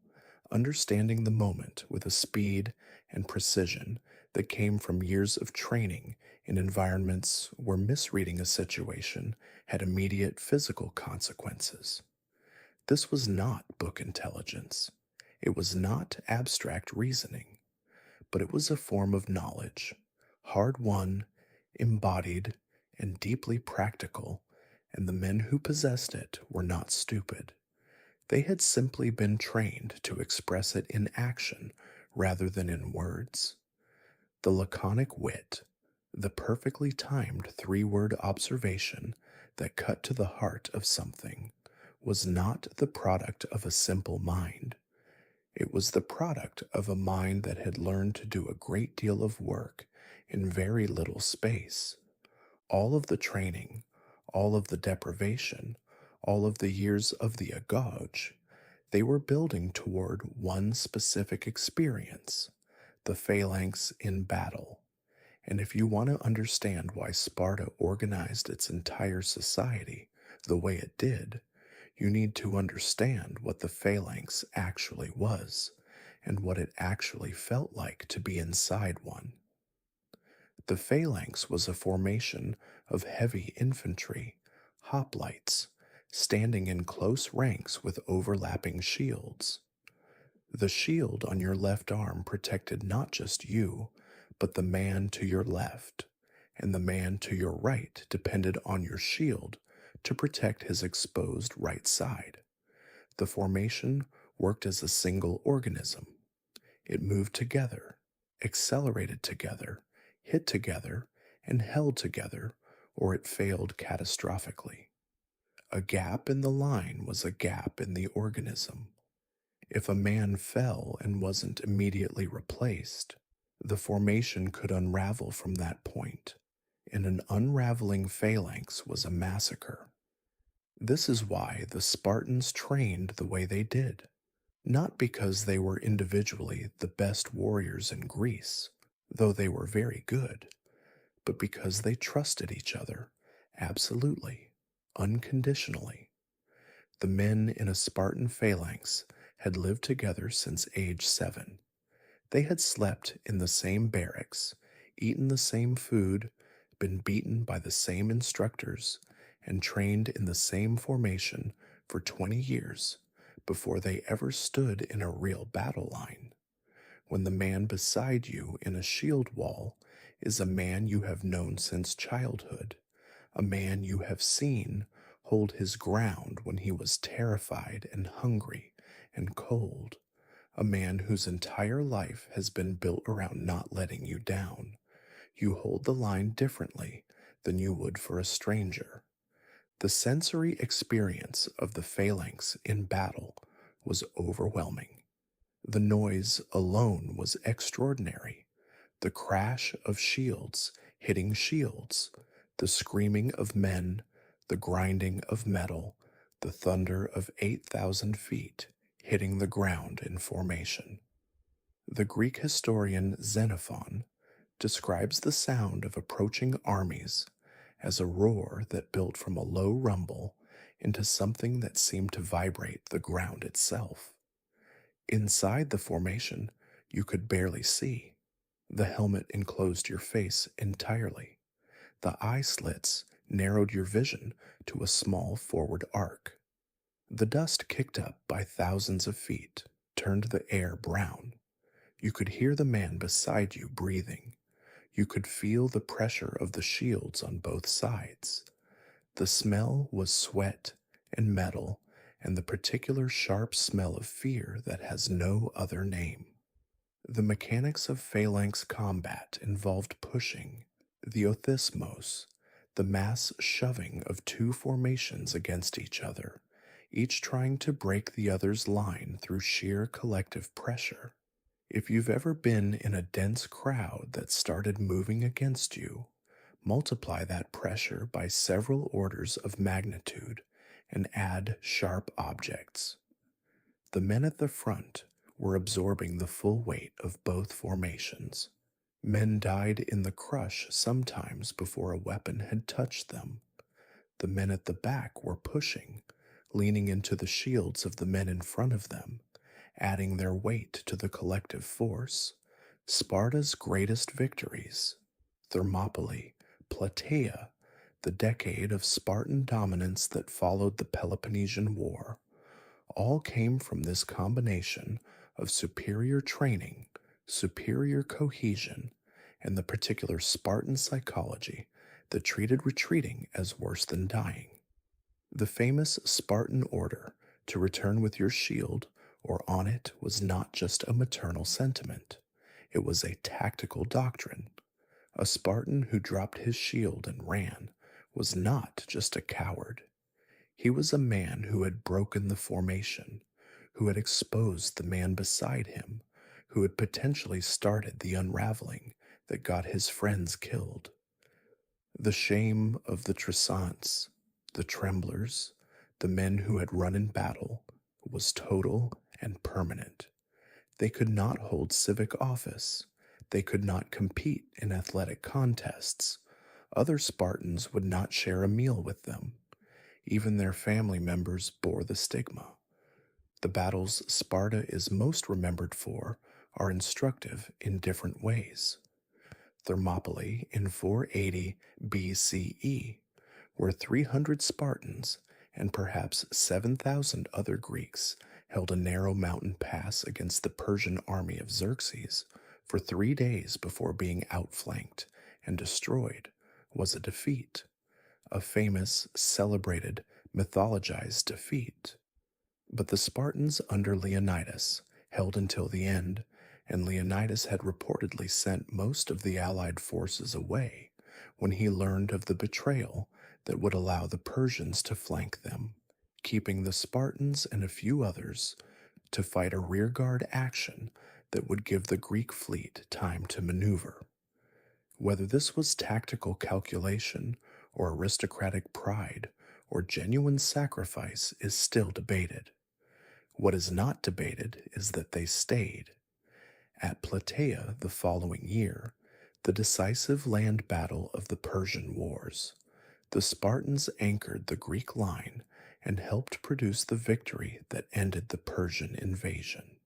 understanding the moment with a speed and precision that came from years of training in environments where misreading a situation had immediate physical consequences. This was not book intelligence. It was not abstract reasoning, but it was a form of knowledge, hard won, embodied, and deeply practical, and the men who possessed it were not stupid. They had simply been trained to express it in action rather than in words. The laconic wit, the perfectly timed 3 word observation that cut to the heart of something, was not the product of a simple mind. It was the product of a mind that had learned to do a great deal of work in very little space. All of the training, all of the deprivation, all of the years of the agoge, They were building toward one specific experience, the phalanx in battle. And if you want to understand why Sparta organized its entire society the way it did, you need to understand what the phalanx actually was and what it actually felt like to be inside one. The phalanx was a formation of heavy infantry, hoplites, standing in close ranks with overlapping shields. The shield on your left arm protected not just you, but the man to your left, and the man to your right depended on your shield to protect his exposed right side. The formation worked as a single organism. It moved together, accelerated together, hit together, and held together, or it failed catastrophically. A gap in the line was a gap in the organism. If a man fell and wasn't immediately replaced, the formation could unravel from that point, and an unraveling phalanx was a massacre. This is why the Spartans trained the way they did, not because they were individually the best warriors in Greece, though they were very good, but because they trusted each other, absolutely, unconditionally. The men in a Spartan phalanx had lived together since age 7. They had slept in the same barracks, eaten the same food, been beaten by the same instructors, and trained in the same formation for 20 years before they ever stood in a real battle line. When the man beside you in a shield wall is a man you have known since childhood, a man you have seen hold his ground when he was terrified and hungry and cold, a man whose entire life has been built around not letting you down, you hold the line differently than you would for a stranger. The sensory experience of the phalanx in battle was overwhelming. The noise alone was extraordinary. The crash of shields hitting shields, the screaming of men, the grinding of metal, the thunder of 8,000 feet hitting the ground in formation. The Greek historian Xenophon describes the sound of approaching armies as a roar that built from a low rumble into something that seemed to vibrate the ground itself. Inside the formation, you could barely see. The helmet enclosed your face entirely. The eye slits narrowed your vision to a small forward arc. The dust kicked up by thousands of feet turned the air brown. You could hear the man beside you breathing. You could feel the pressure of the shields on both sides. The smell was sweat and metal and the particular sharp smell of fear that has no other name. The mechanics of phalanx combat involved pushing, the othismos, the mass shoving of two formations against each other, each trying to break the other's line through sheer collective pressure. If you've ever been in a dense crowd that started moving against you, multiply that pressure by several orders of magnitude and add sharp objects. The men at the front were absorbing the full weight of both formations. Men died in the crush sometimes before a weapon had touched them. The men at the back were pushing, leaning into the shields of the men in front of them, adding their weight to the collective force. Sparta's greatest victories, Thermopylae, Plataea, the decade of Spartan dominance that followed the Peloponnesian War, all came from this combination of superior training, superior cohesion, and the particular Spartan psychology that treated retreating as worse than dying. The famous Spartan order to return with your shield or on it was not just a maternal sentiment. It was a tactical doctrine. A Spartan who dropped his shield and ran was not just a coward. He was a man who had broken the formation, who had exposed the man beside him, who had potentially started the unraveling that got his friends killed. The shame of the Trisants, the tremblers, the men who had run in battle, was total and permanent. They could not hold civic office. They could not compete in athletic contests. Other Spartans would not share a meal with them. Even their family members bore the stigma. The battles Sparta is most remembered for are instructive in different ways. Thermopylae in 480 BCE, where 300 Spartans and perhaps 7,000 other Greeks held a narrow mountain pass against the Persian army of Xerxes for 3 days before being outflanked and destroyed, was a defeat, a famous, celebrated, mythologized defeat. But the Spartans under Leonidas held until the end, and Leonidas had reportedly sent most of the Allied forces away when he learned of the betrayal that would allow the Persians to flank them, keeping the Spartans and a few others to fight a rearguard action that would give the Greek fleet time to maneuver. Whether this was tactical calculation or aristocratic pride or genuine sacrifice is still debated. What is not debated is that they stayed. At Plataea the following year, the decisive land battle of the Persian Wars, the Spartans anchored the Greek line and helped produce the victory that ended the Persian invasion.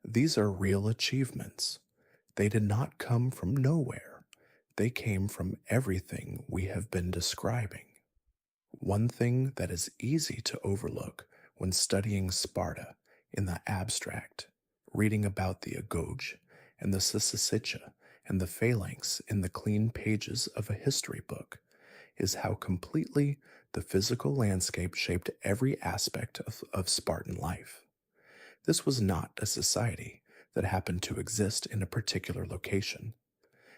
These are real achievements. They did not come from nowhere. They came from everything we have been describing. One thing that is easy to overlook when studying Sparta in the abstract, reading about the agoge and the syssitia and the phalanx in the clean pages of a history book, is how completely the physical landscape shaped every aspect of Spartan life. This was not a society that happened to exist in a particular location.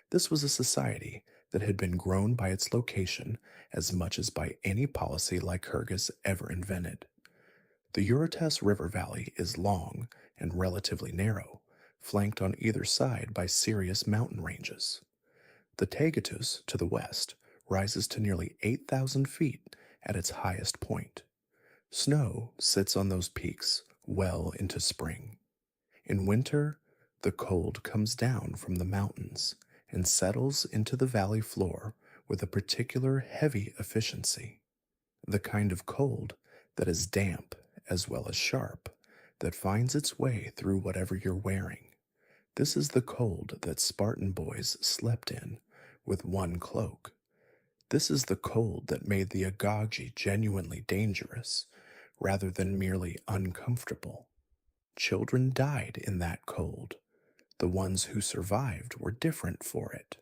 This was a society that had been grown by its location as much as by any policy Lycurgus ever invented. The Eurotas River valley is long and relatively narrow, flanked on either side by serious mountain ranges. The Taygetus, to the west, rises to nearly 8,000 feet at its highest point. Snow sits on those peaks well into spring. In winter, the cold comes down from the mountains and settles into the valley floor with a particular heavy efficiency, the kind of cold that is damp as well as sharp, that finds its way through whatever you're wearing. This is the cold that Spartan boys slept in with one cloak. This is the cold that made the agoge genuinely dangerous, rather than merely uncomfortable. Children died in that cold. The ones who survived were different for it.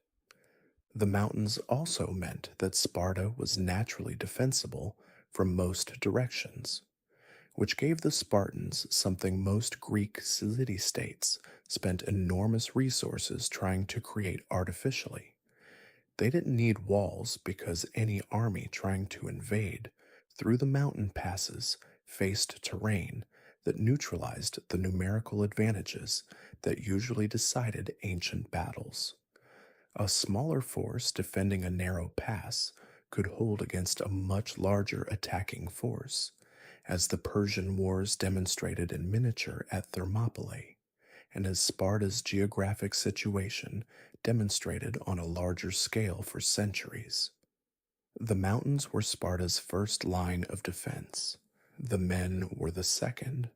The mountains also meant that Sparta was naturally defensible from most directions, which gave the Spartans something most Greek city-states spent enormous resources trying to create artificially. They didn't need walls because any army trying to invade through the mountain passes faced terrain that neutralized the numerical advantages that usually decided ancient battles. A smaller force defending a narrow pass could hold against a much larger attacking force, as the Persian wars demonstrated in miniature at Thermopylae, and as Sparta's geographic situation demonstrated on a larger scale for centuries. The mountains were Sparta's first line of defense. The men were the second.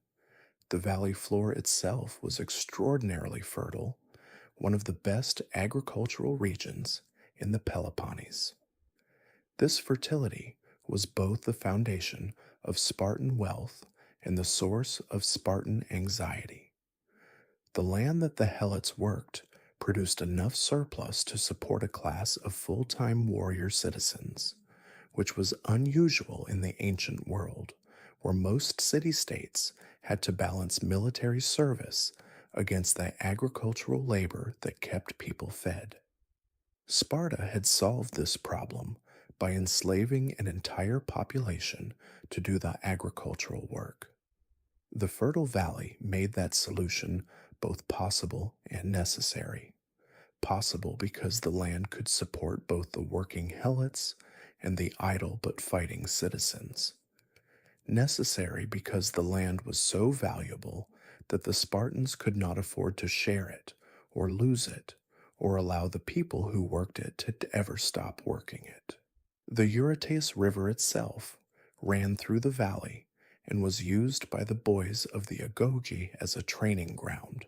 The valley floor itself was extraordinarily fertile, one of the best agricultural regions in the Peloponnese. This fertility was both the foundation of Spartan wealth and the source of Spartan anxiety. The land that the Helots worked produced enough surplus to support a class of full-time warrior citizens, which was unusual in the ancient world, where most city-states had to balance military service against the agricultural labor that kept people fed. Sparta had solved this problem by enslaving an entire population to do the agricultural work. The fertile valley made that solution both possible and necessary. Possible because the land could support both the working Helots and the idle but fighting citizens. necessary because the land was so valuable that the Spartans could not afford to share it or lose it or allow the people who worked it to ever stop working it. The Eurotas River itself ran through the valley and was used by the boys of the agoge as a training ground,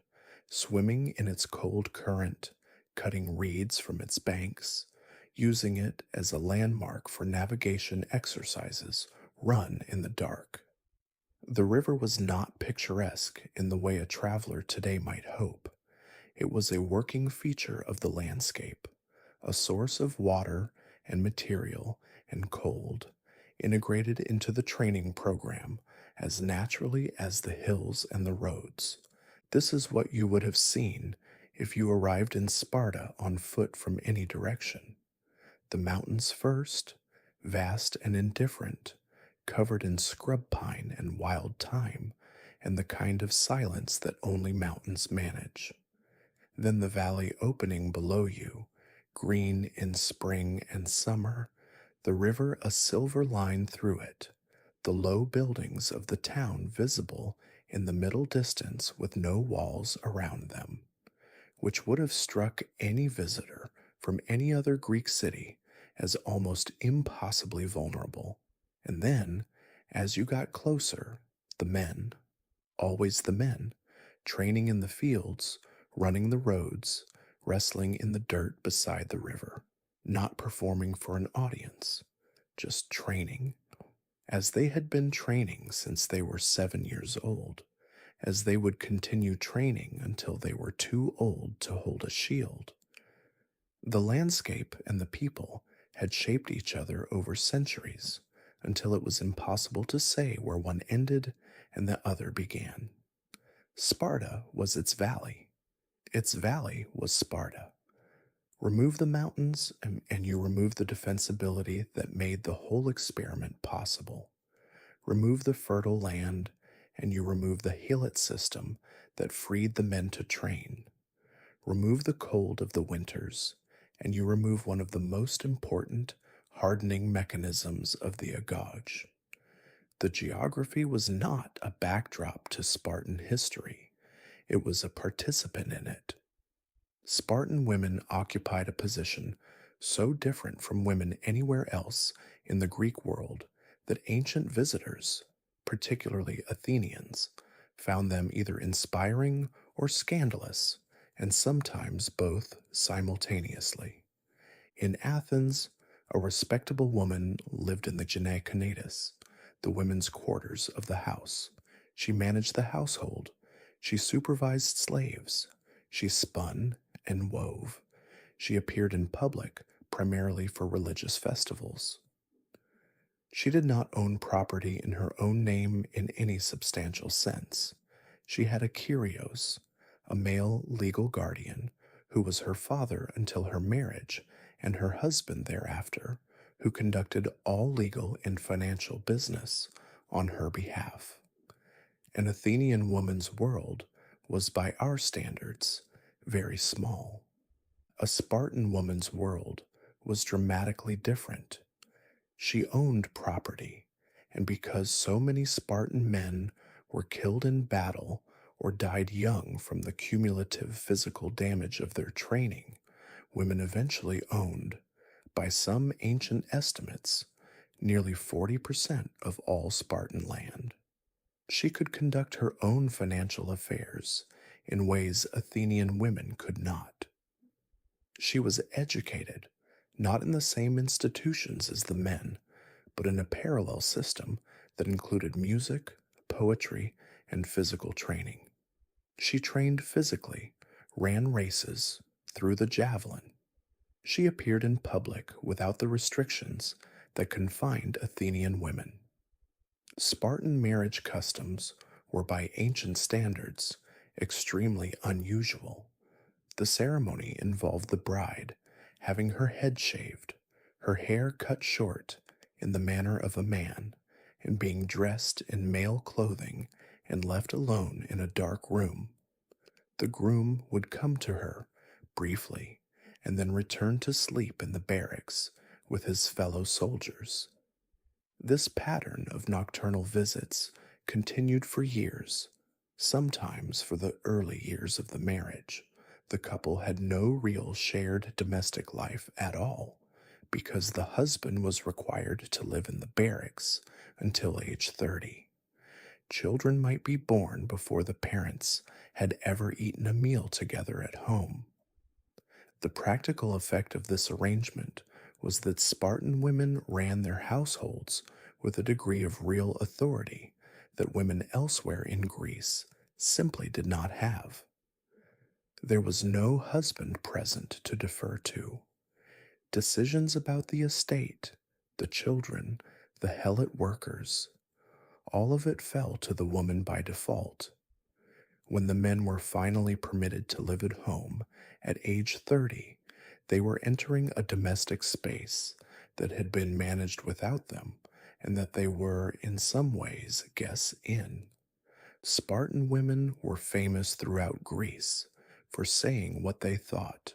swimming in its cold current, cutting reeds from its banks, using it as a landmark for navigation exercises run in the dark. The river was not picturesque in the way a traveler today might hope. It was a working feature of the landscape, a source of water and material and cold, integrated into the training program as naturally as the hills and the roads. This is what you would have seen if you arrived in Sparta on foot from any direction. The mountains first, vast and indifferent, covered in scrub pine and wild thyme, and the kind of silence that only mountains manage. Then the valley opening below you, green in spring and summer, the river a silver line through it, the low buildings of the town visible in the middle distance with no walls around them, which would have struck any visitor from any other Greek city as almost impossibly vulnerable. And then, as you got closer, the men, always the men, training in the fields, running the roads, wrestling in the dirt beside the river, not performing for an audience, just training, as they had been training since they were 7 years old, as they would continue training until they were too old to hold a shield. The landscape and the people had shaped each other over centuries until it was impossible to say where one ended and the other began. Sparta was its valley. Its valley was Sparta. Remove the mountains, and you remove the defensibility that made the whole experiment possible. Remove the fertile land, and you remove the Helots system that freed the men to train. Remove the cold of the winters, and you remove one of the most important hardening mechanisms of the agoge. The geography was not a backdrop to Spartan history, it was a participant in it. Spartan women occupied a position so different from women anywhere else in the Greek world that ancient visitors, particularly Athenians, found them either inspiring or scandalous, and sometimes both simultaneously. In Athens, a respectable woman lived in the gynaeconitis, the women's quarters of the house. She managed the household. She supervised slaves. She spun and wove. She appeared in public primarily for religious festivals. She did not own property in her own name in any substantial sense. She had a kyrios, a male legal guardian, who was her father until her marriage, and her husband thereafter, who conducted all legal and financial business on her behalf. An Athenian woman's world was, by our standards, very small. A Spartan woman's world was dramatically different. She owned property, and because so many Spartan men were killed in battle or died young from the cumulative physical damage of their training, women eventually owned, by some ancient estimates, nearly 40% of all Spartan land. She could conduct her own financial affairs in ways Athenian women could not. She was educated, not in the same institutions as the men, but in a parallel system that included music, poetry, and physical training. She trained physically, ran races, threw the javelin. She appeared in public without the restrictions that confined Athenian women. Spartan marriage customs were, by ancient standards, extremely unusual. The ceremony involved the bride having her head shaved, her hair cut short in the manner of a man, and being dressed in male clothing and left alone in a dark room. The groom would come to her briefly and then return to sleep in the barracks with his fellow soldiers. This pattern of nocturnal visits continued for years, sometimes for the early years of the marriage. The couple had no real shared domestic life at all because the husband was required to live in the barracks until age 30. Children might be born before the parents had ever eaten a meal together at home. The practical effect of this arrangement was that Spartan women ran their households with a degree of real authority that women elsewhere in Greece simply did not have. There was no husband present to defer to. Decisions about the estate, the children, the helot workers, all of it fell to the woman by default. When the men were finally permitted to live at home at age 30, they were entering a domestic space that had been managed without them and that they were, in some ways, guests in. Spartan women were famous throughout Greece for saying what they thought,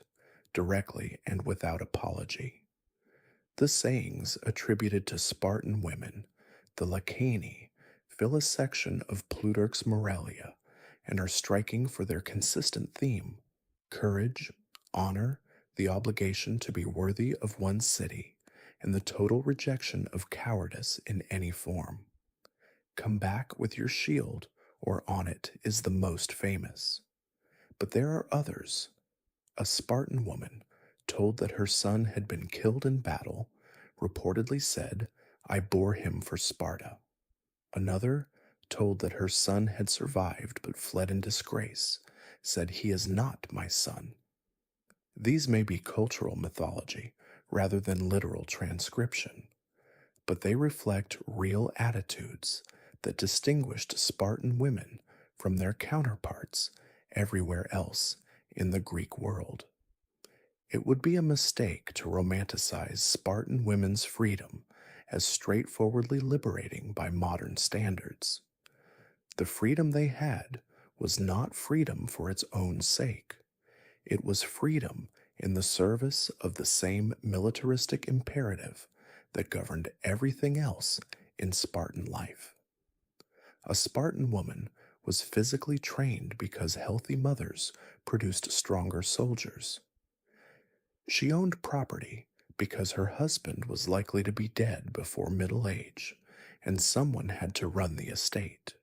directly and without apology. The sayings attributed to Spartan women, the Laconia, fill a section of Plutarch's Moralia and are striking for their consistent theme: courage, honor, the obligation to be worthy of one's city, and the total rejection of cowardice in any form. Come back with your shield or on it is the most famous. But there are others. A Spartan woman, told that her son had been killed in battle, reportedly said, "I bore him for Sparta." Another, told that her son had survived but fled in disgrace, said, "He is not my son." These may be cultural mythology rather than literal transcription, but they reflect real attitudes that distinguished Spartan women from their counterparts everywhere else in the Greek world. It would be a mistake to romanticize Spartan women's freedom as straightforwardly liberating by modern standards. The freedom they had was not freedom for its own sake. It was freedom in the service of the same militaristic imperative that governed everything else in Spartan life. A Spartan woman was physically trained because healthy mothers produced stronger soldiers. She owned property because her husband was likely to be dead before middle age, and someone had to run the estate.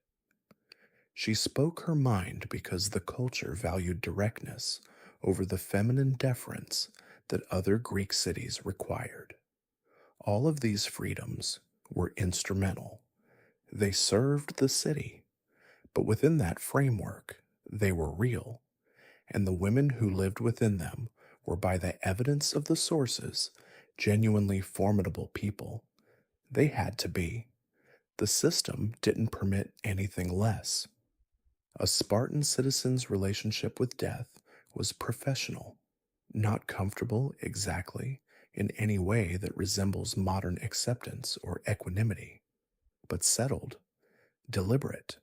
She spoke her mind because the culture valued directness over the feminine deference that other Greek cities required. All of these freedoms were instrumental. They served the city, but within that framework, they were real, and the women who lived within them were, by the evidence of the sources, genuinely formidable people. They had to be. The system didn't permit anything less. A Spartan citizen's relationship with death was professional, not comfortable exactly in any way that resembles modern acceptance or equanimity, but settled, deliberate,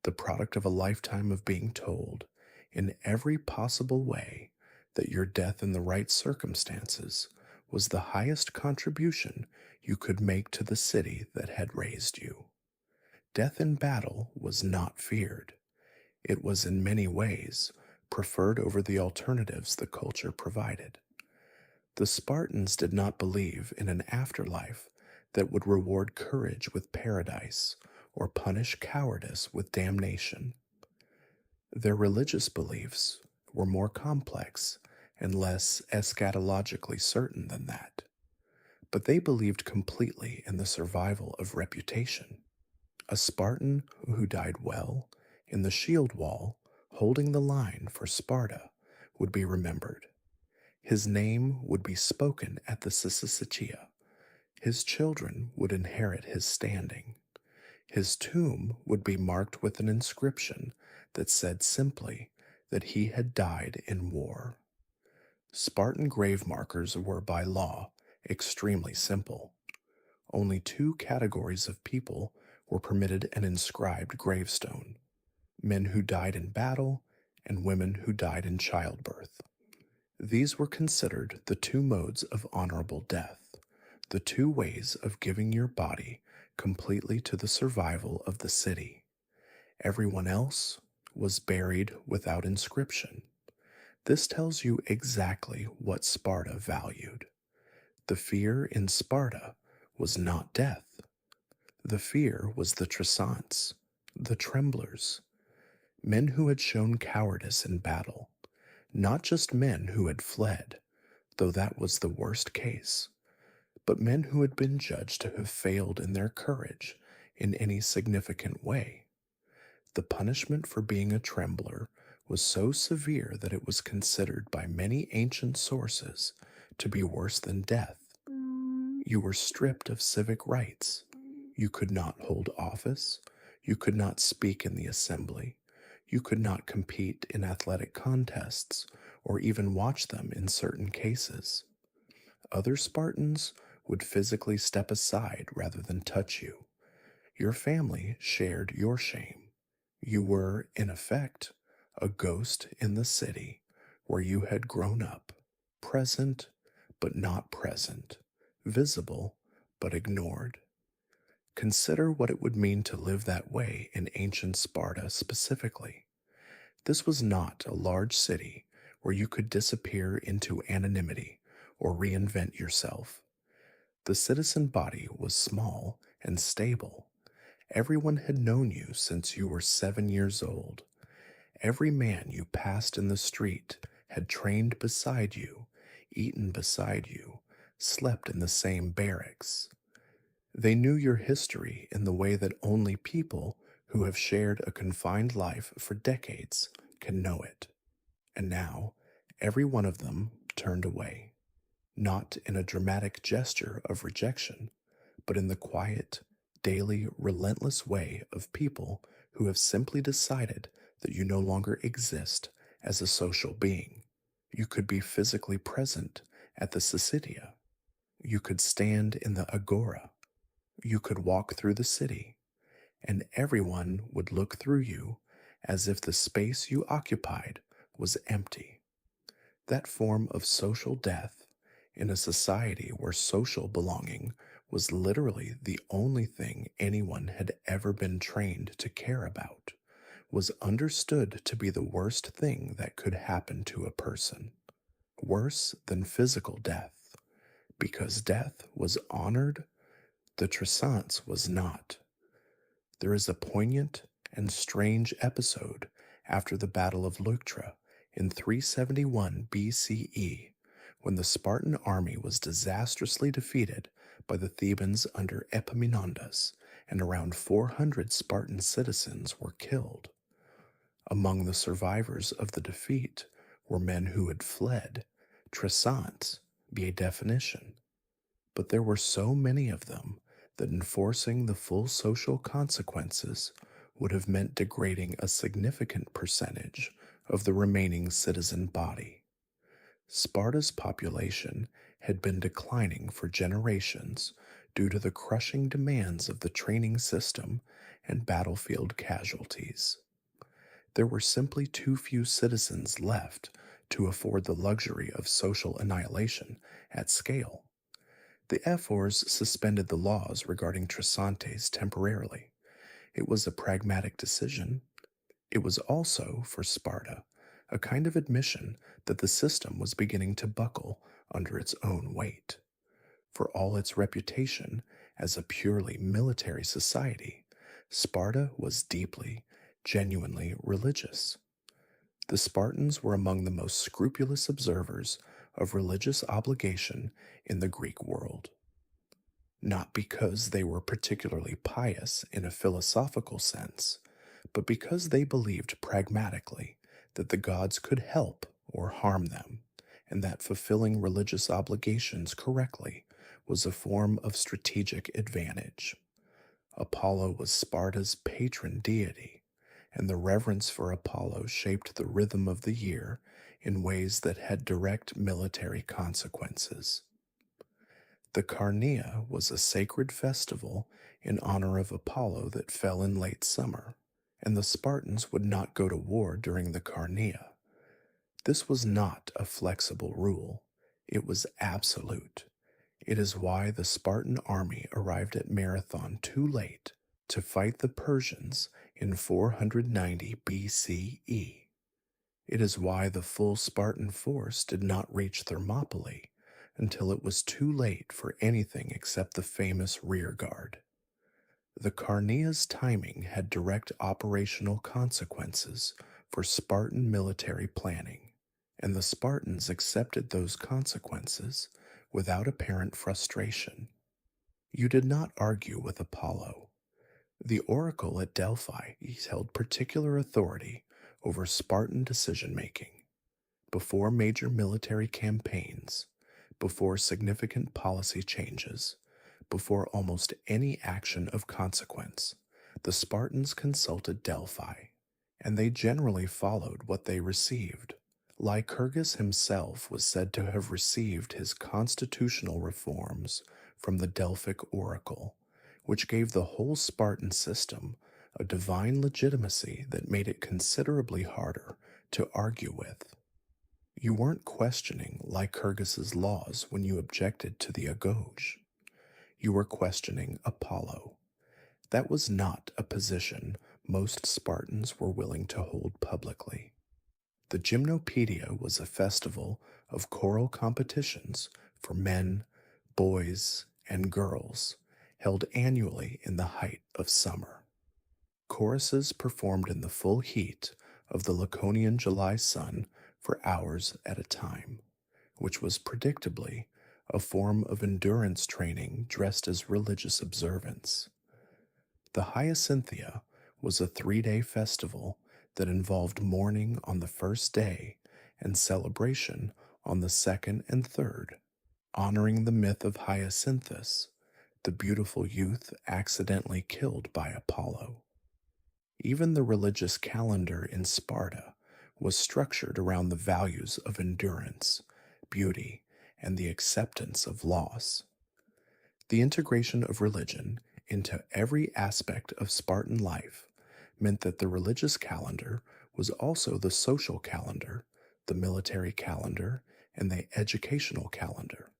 the product of a lifetime of being told, in every possible way, that your death in the right circumstances was the highest contribution you could make to the city that had raised you. Death in battle was not feared. It was in many ways preferred over the alternatives the culture provided. The Spartans did not believe in an afterlife that would reward courage with paradise or punish cowardice with damnation. Their religious beliefs were more complex and less eschatologically certain than that, but they believed completely in the survival of reputation. A Spartan who died well in the shield wall, holding the line for Sparta, would be remembered. His name would be spoken at the Syssitia. His children would inherit his standing. His tomb would be marked with an inscription that said simply that he had died in war. Spartan grave markers were, by law, extremely simple. Only two categories of people were permitted an inscribed gravestone: men who died in battle and women who died in childbirth. These were considered the two modes of honorable death, the two ways of giving your body completely to the survival of the city. Everyone else was buried without inscription. This tells you exactly what Sparta valued. The fear in Sparta was not death. The fear was the tresants, the tremblers, men who had shown cowardice in battle, not just men who had fled, though that was the worst case, but men who had been judged to have failed in their courage in any significant way. The punishment for being a trembler was so severe that it was considered by many ancient sources to be worse than death. You were stripped of civic rights. You could not hold office. You could not speak in the assembly. You could not compete in athletic contests or even watch them in certain cases. Other Spartans would physically step aside rather than touch you. Your family shared your shame. You were, in effect, a ghost in the city where you had grown up, present but not present, visible but ignored. Consider what it would mean to live that way in ancient Sparta specifically. This was not a large city where you could disappear into anonymity or reinvent yourself. The citizen body was small and stable. Everyone had known you since you were 7 years old. Every man you passed in the street had trained beside you, eaten beside you, slept in the same barracks. They knew your history in the way that only people who have shared a confined life for decades can know it. And now, every one of them turned away, not in a dramatic gesture of rejection, but in the quiet, daily, relentless way of people who have simply decided that you no longer exist as a social being. You could be physically present at the Syssitia. You could stand in the agora. You could walk through the city, and everyone would look through you as if the space you occupied was empty. That form of social death in a society where social belonging was literally the only thing anyone had ever been trained to care about, was understood to be the worst thing that could happen to a person, worse than physical death, because death was honored, the tresance was not. There is a poignant and strange episode after the Battle of Leuctra in 371 BCE, when the Spartan army was disastrously defeated by the Thebans under Epaminondas, and around 400 Spartan citizens were killed. Among the survivors of the defeat were men who had fled, tresants by definition, but there were so many of them that enforcing the full social consequences would have meant degrading a significant percentage of the remaining citizen body. Sparta's population had been declining for generations due to the crushing demands of the training system and battlefield casualties. There were simply too few citizens left to afford the luxury of social annihilation at scale. The ephors suspended the laws regarding tresantes temporarily. It was a pragmatic decision. It was also, for Sparta, a kind of admission that the system was beginning to buckle under its own weight. For all its reputation as a purely military society, Sparta was deeply, genuinely religious. The Spartans were among the most scrupulous observers of religious obligation in the Greek world. Not because they were particularly pious in a philosophical sense, but because they believed pragmatically that the gods could help or harm them, and that fulfilling religious obligations correctly was a form of strategic advantage. Apollo was Sparta's patron deity, and the reverence for Apollo shaped the rhythm of the year in ways that had direct military consequences. The Carnea was a sacred festival in honor of Apollo that fell in late summer, and the Spartans would not go to war during the Carnea. This was not a flexible rule, it was absolute. It is why the Spartan army arrived at Marathon too late to fight the Persians in 490 BCE. It is why the full Spartan force did not reach Thermopylae until it was too late for anything except the famous rearguard. The Carnea's timing had direct operational consequences for Spartan military planning, and the Spartans accepted those consequences without apparent frustration. You did not argue with Apollo. The oracle at Delphi held particular authority over Spartan decision making. Before major military campaigns, before significant policy changes, before almost any action of consequence, the Spartans consulted Delphi, and they generally followed what they received. Lycurgus himself was said to have received his constitutional reforms from the Delphic oracle, which gave the whole Spartan system a divine legitimacy that made it considerably harder to argue with. You weren't questioning Lycurgus's laws when you objected to the agoge. You were questioning Apollo. That was not a position most Spartans were willing to hold publicly. The Gymnopaedia was a festival of choral competitions for men, boys, and girls, held annually in the height of summer. Choruses performed in the full heat of the Laconian July sun for hours at a time, which was predictably a form of endurance training dressed as religious observance. The Hyacinthia was a 3-day festival that involved mourning on the first day and celebration on the second and third, honoring the myth of Hyacinthus, the beautiful youth accidentally killed by Apollo. Even the religious calendar in Sparta was structured around the values of endurance, beauty, and the acceptance of loss. The integration of religion into every aspect of Spartan life meant that the religious calendar was also the social calendar, the military calendar, and the educational calendar.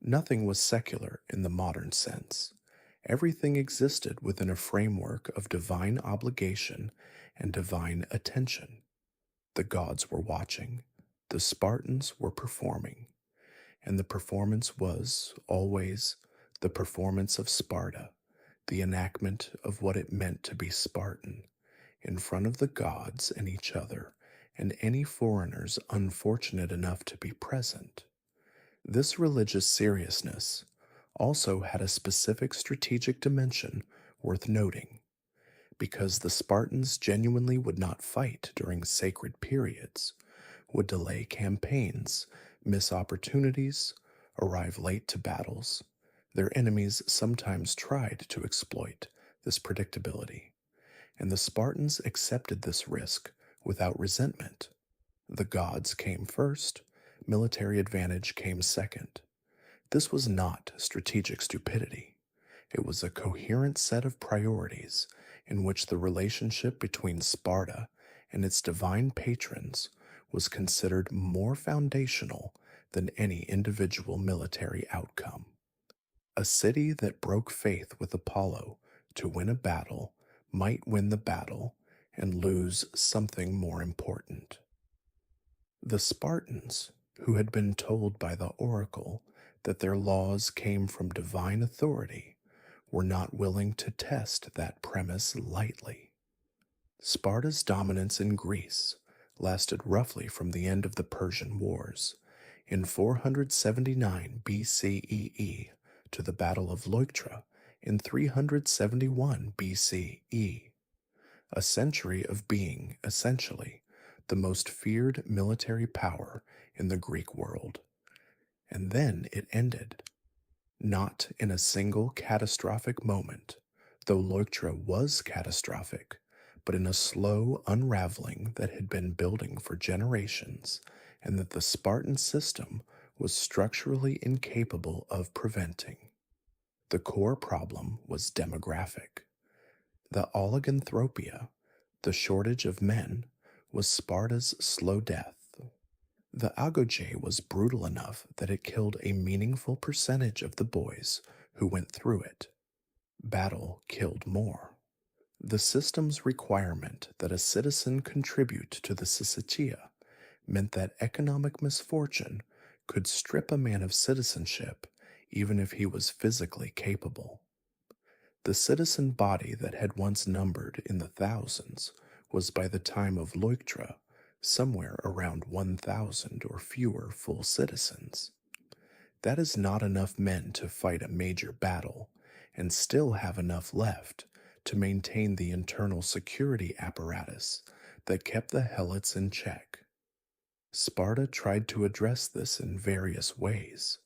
Nothing was secular in the modern sense. Everything existed within a framework of divine obligation and divine attention. The gods were watching, the Spartans were performing, and the performance was, always, the performance of Sparta, the enactment of what it meant to be Spartan, in front of the gods and each other, and any foreigners unfortunate enough to be present. This religious seriousness also had a specific strategic dimension worth noting, because the Spartans genuinely would not fight during sacred periods, would delay campaigns, miss opportunities, arrive late to battles. Their enemies sometimes tried to exploit this predictability, and the Spartans accepted this risk without resentment. The gods came first, military advantage came second. This was not strategic stupidity. It was a coherent set of priorities in which the relationship between Sparta and its divine patrons was considered more foundational than any individual military outcome. A city that broke faith with Apollo to win a battle might win the battle and lose something more important. The Spartans, who had been told by the oracle that their laws came from divine authority, were not willing to test that premise lightly. Sparta's dominance in Greece lasted roughly from the end of the Persian Wars in 479 BCEE to the Battle of Leuctra in 371 BCE, a century of being, essentially, the most feared military power in the Greek world. And then it ended. Not in a single catastrophic moment, though Leuctra was catastrophic, but in a slow unraveling that had been building for generations and that the Spartan system was structurally incapable of preventing. The core problem was demographic. The oliganthropia, the shortage of men, was Sparta's slow death. The agoge was brutal enough that it killed a meaningful percentage of the boys who went through it. Battle killed more. The system's requirement that a citizen contribute to the syssitia meant that economic misfortune could strip a man of citizenship even if he was physically capable. The citizen body that had once numbered in the thousands was by the time of Leuctra somewhere around 1,000 or fewer full citizens. That is not enough men to fight a major battle and still have enough left to maintain the internal security apparatus that kept the Helots in check. Sparta tried to address this in various ways.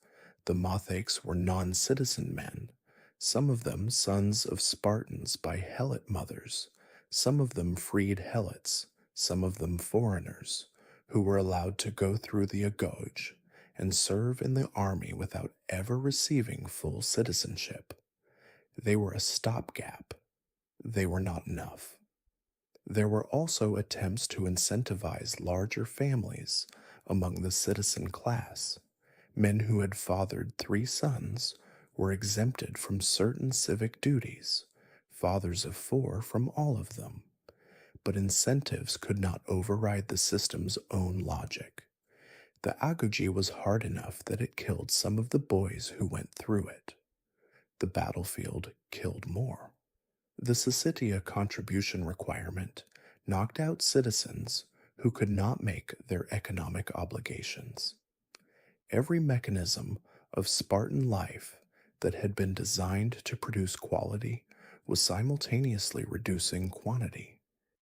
The Mothakes were non citizen men, some of them sons of Spartans by Helot mothers, some of them freed Helots, some of them foreigners, who were allowed to go through the agoge and serve in the army without ever receiving full citizenship. They were a stopgap. They were not enough. There were also attempts to incentivize larger families among the citizen class. Men who had fathered 3 sons were exempted from certain civic duties, fathers of 4 from all of them. But incentives could not override the system's own logic. The agoge was hard enough that it killed some of the boys who went through it. The battlefield killed more. The syssitia contribution requirement knocked out citizens who could not make their economic obligations. Every mechanism of Spartan life that had been designed to produce quality was simultaneously reducing quantity,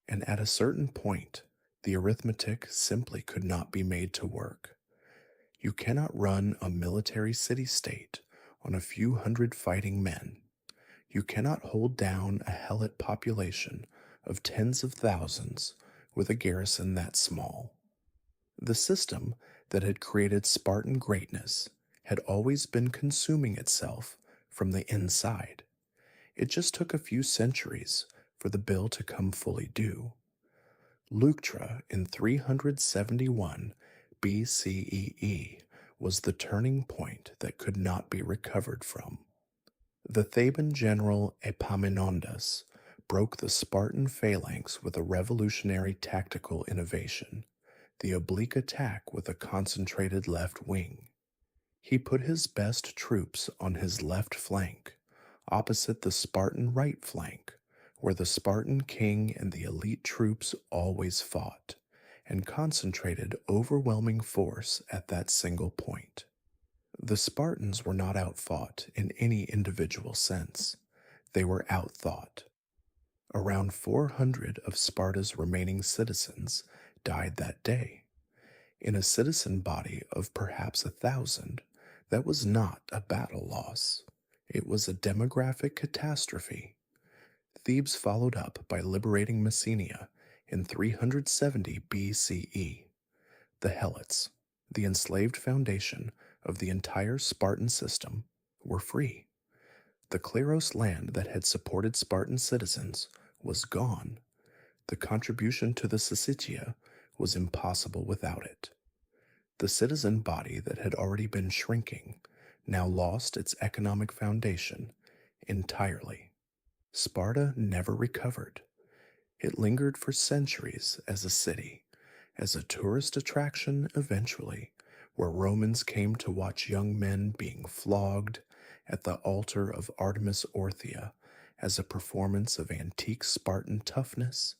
and at a certain point, the arithmetic simply could not be made to work. You cannot run a military city-state on a few hundred fighting men. You cannot hold down a Helot population of tens of thousands with a garrison that small. The system that had created Spartan greatness had always been consuming itself from the inside. It just took a few centuries for the bill to come fully due. Leuctra in 371 BCEE was the turning point that could not be recovered from. The Theban general Epaminondas broke the Spartan phalanx with a revolutionary tactical innovation, the oblique attack with a concentrated left wing. He put his best troops on his left flank, opposite the Spartan right flank, where the Spartan king and the elite troops always fought, and concentrated overwhelming force at that single point. The Spartans were not outfought in any individual sense. They were outthought. Around 400 of Sparta's remaining citizens died that day. In a citizen body of perhaps 1,000, that was not a battle loss. It was a demographic catastrophe. Thebes followed up by liberating Messenia in 370 BCE. The Helots, the enslaved foundation of the entire Spartan system, were free. The Kleros land that had supported Spartan citizens was gone. The contribution to the syssitia was impossible without it. The citizen body that had already been shrinking now lost its economic foundation entirely. Sparta never recovered. It lingered for centuries as a city, as a tourist attraction eventually, where Romans came to watch young men being flogged at the altar of Artemis Orthia as a performance of antique Spartan toughness,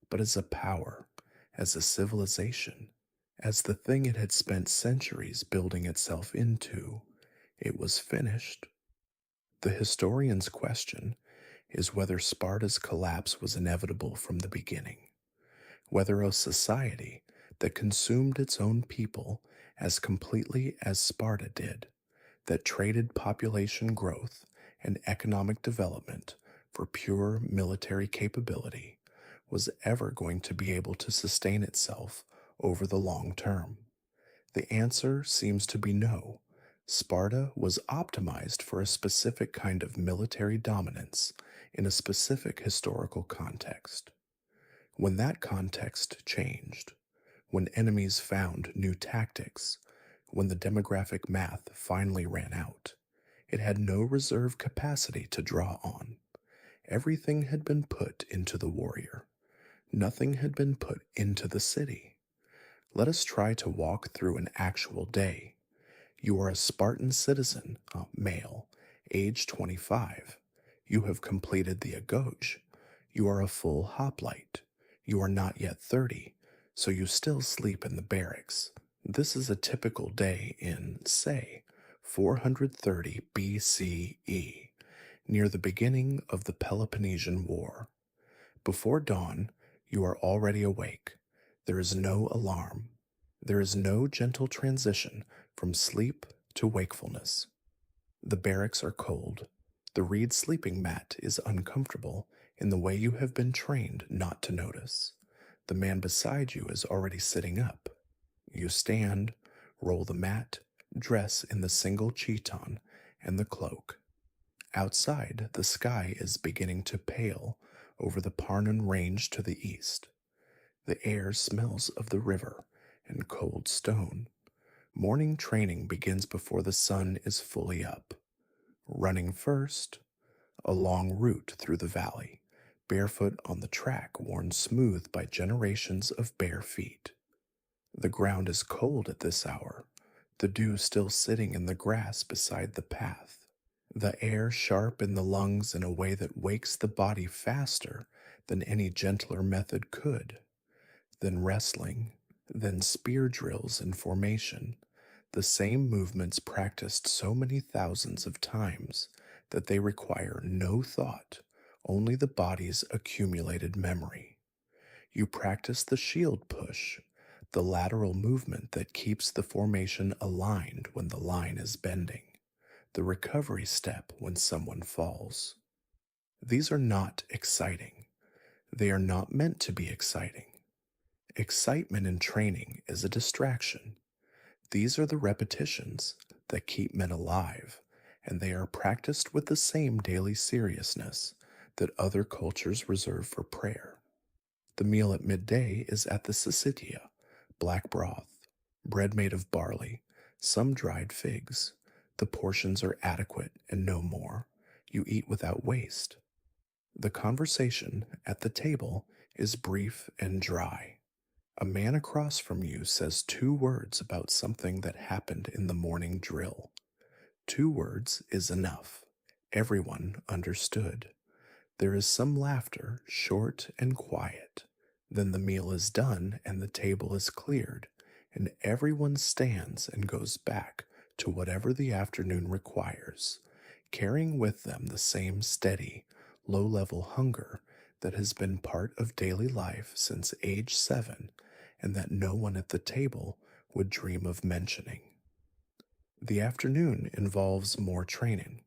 but as a power, as a civilization, as the thing it had spent centuries building itself into. It was finished. The historian's question is whether Sparta's collapse was inevitable from the beginning, whether a society that consumed its own people as completely as Sparta did, that traded population growth and economic development for pure military capability, was ever going to be able to sustain itself over the long term. The answer seems to be no. Sparta was optimized for a specific kind of military dominance in a specific historical context. When that context changed, when enemies found new tactics, when the demographic math finally ran out. It had no reserve capacity to draw on. Everything had been put into the warrior. Nothing had been put into the city. Let us try to walk through an actual day. You are a Spartan citizen, male, age 25. You have completed the agoge. You are a full hoplite. You are not yet 30, so you still sleep in the barracks. This is a typical day in, say, 430 BCE, near the beginning of the Peloponnesian War. Before dawn, you are already awake. There is no alarm. There is no gentle transition from sleep to wakefulness. The barracks are cold. The reed sleeping mat is uncomfortable in the way you have been trained not to notice. The man beside you is already sitting up. You stand, roll the mat, dress in the single chiton and the cloak. Outside, the sky is beginning to pale over the Parnon Range to the east. The air smells of the river and cold stone. Morning training begins before the sun is fully up. Running first, a long route through the valley, barefoot on the track worn smooth by generations of bare feet. The ground is cold at this hour, the dew still sitting in the grass beside the path. The air sharp in the lungs in a way that wakes the body faster than any gentler method could. Then wrestling, then spear drills in formation, the same movements practiced so many thousands of times that they require no thought, only the body's accumulated memory. You practice the shield push, the lateral movement that keeps the formation aligned when the line is bending, the recovery step when someone falls. These are not exciting. They are not meant to be exciting. Excitement in training is a distraction. These are the repetitions that keep men alive, and they are practiced with the same daily seriousness that other cultures reserve for prayer. The meal at midday is at the syssitia, black broth, bread made of barley, some dried figs. The portions are adequate and no more. You eat without waste. The conversation at the table is brief and dry. A man across from you says 2 words about something that happened in the morning drill. 2 words is enough. Everyone understood. There is some laughter, short and quiet. Then the meal is done and the table is cleared, and everyone stands and goes back to whatever the afternoon requires, carrying with them the same steady, low-level hunger that has been part of daily life since age 7 and that no one at the table would dream of mentioning. The afternoon involves more training,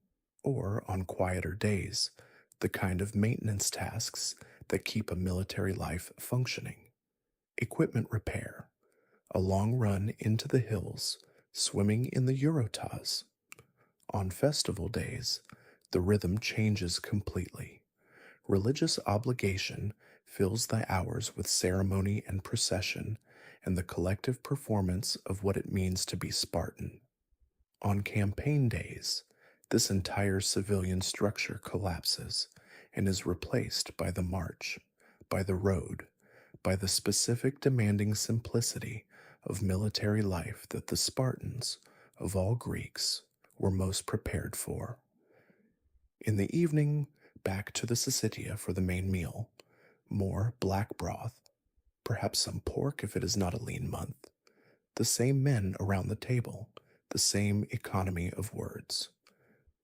or on quieter days, the kind of maintenance tasks that keep a military life functioning. Equipment repair, a long run into the hills, swimming in the Eurotas. On festival days, the rhythm changes completely. Religious obligation fills the hours with ceremony and procession and the collective performance of what it means to be Spartan. On campaign days, this entire civilian structure collapses and is replaced by the march, by the road, by the specific demanding simplicity of military life that the Spartans, of all Greeks, were most prepared for. In the evening, back to the syssitia for the main meal, more black broth, perhaps some pork if it is not a lean month, the same men around the table, the same economy of words.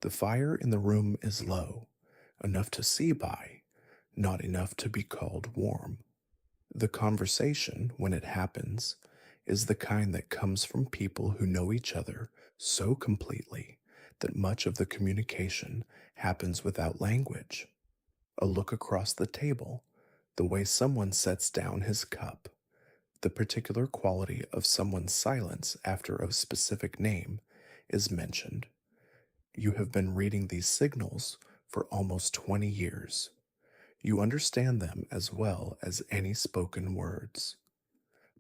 The fire in the room is low, enough to see by, not enough to be called warm. The conversation, when it happens, is the kind that comes from people who know each other so completely that much of the communication happens without language. A look across the table, the way someone sets down his cup, the particular quality of someone's silence after a specific name is mentioned. You have been reading these signals for almost 20 years. You understand them as well as any spoken words.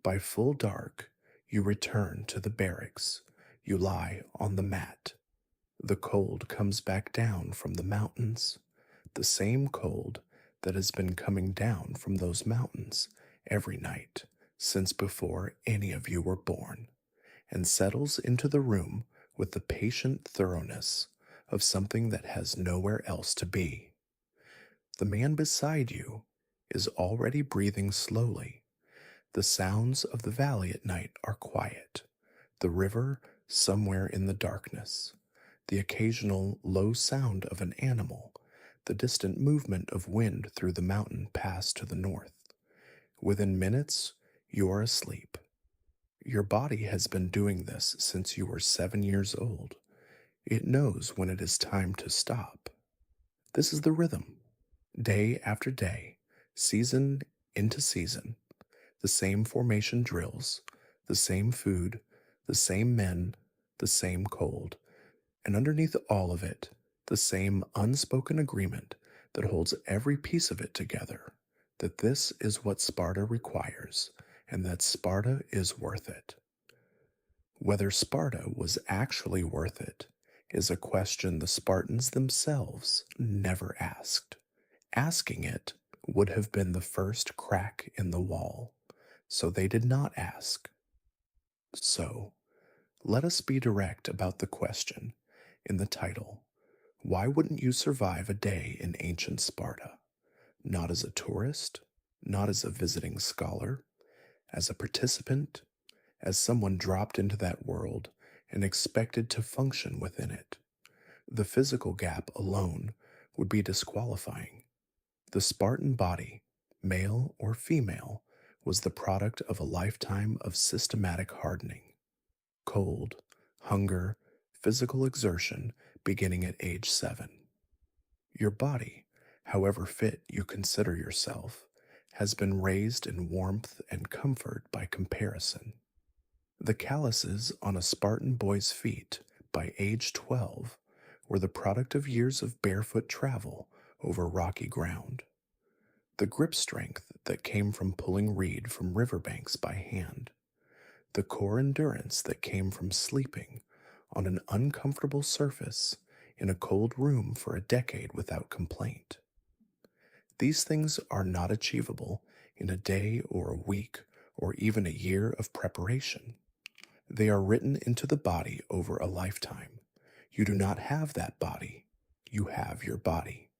By full dark, you return to the barracks. You lie on the mat. The cold comes back down from the mountains, the same cold that has been coming down from those mountains every night since before any of you were born, and settles into the room with the patient thoroughness of something that has nowhere else to be. The man beside you is already breathing slowly. The sounds of the valley at night are quiet, the river somewhere in the darkness, the occasional low sound of an animal, the distant movement of wind through the mountain pass to the north. Within minutes, you are asleep. Your body has been doing this since you were 7 years old. It knows when it is time to stop. This is the rhythm. Day after day, season into season, the same formation drills, the same food, the same men, the same cold, and underneath all of it, the same unspoken agreement that holds every piece of it together, that this is what Sparta requires, and that Sparta is worth it. Whether Sparta was actually worth it is a question the Spartans themselves never asked. Asking it would have been the first crack in the wall, so they did not ask. So, let us be direct about the question in the title. Why wouldn't you survive a day in ancient Sparta? Not as a tourist, not as a visiting scholar, as a participant, as someone dropped into that world and expected to function within it. The physical gap alone would be disqualifying. The Spartan body, male or female, was the product of a lifetime of systematic hardening. Cold, hunger, physical exertion beginning at age 7. Your body, however fit you consider yourself, has been raised in warmth and comfort by comparison. The calluses on a Spartan boy's feet by age 12 were the product of years of barefoot travel over rocky ground. The grip strength that came from pulling reed from riverbanks by hand. The core endurance that came from sleeping on an uncomfortable surface in a cold room for a decade without complaint. These things are not achievable in a day or a week or even a year of preparation. They are written into the body over a lifetime. You do not have that body. You have your body.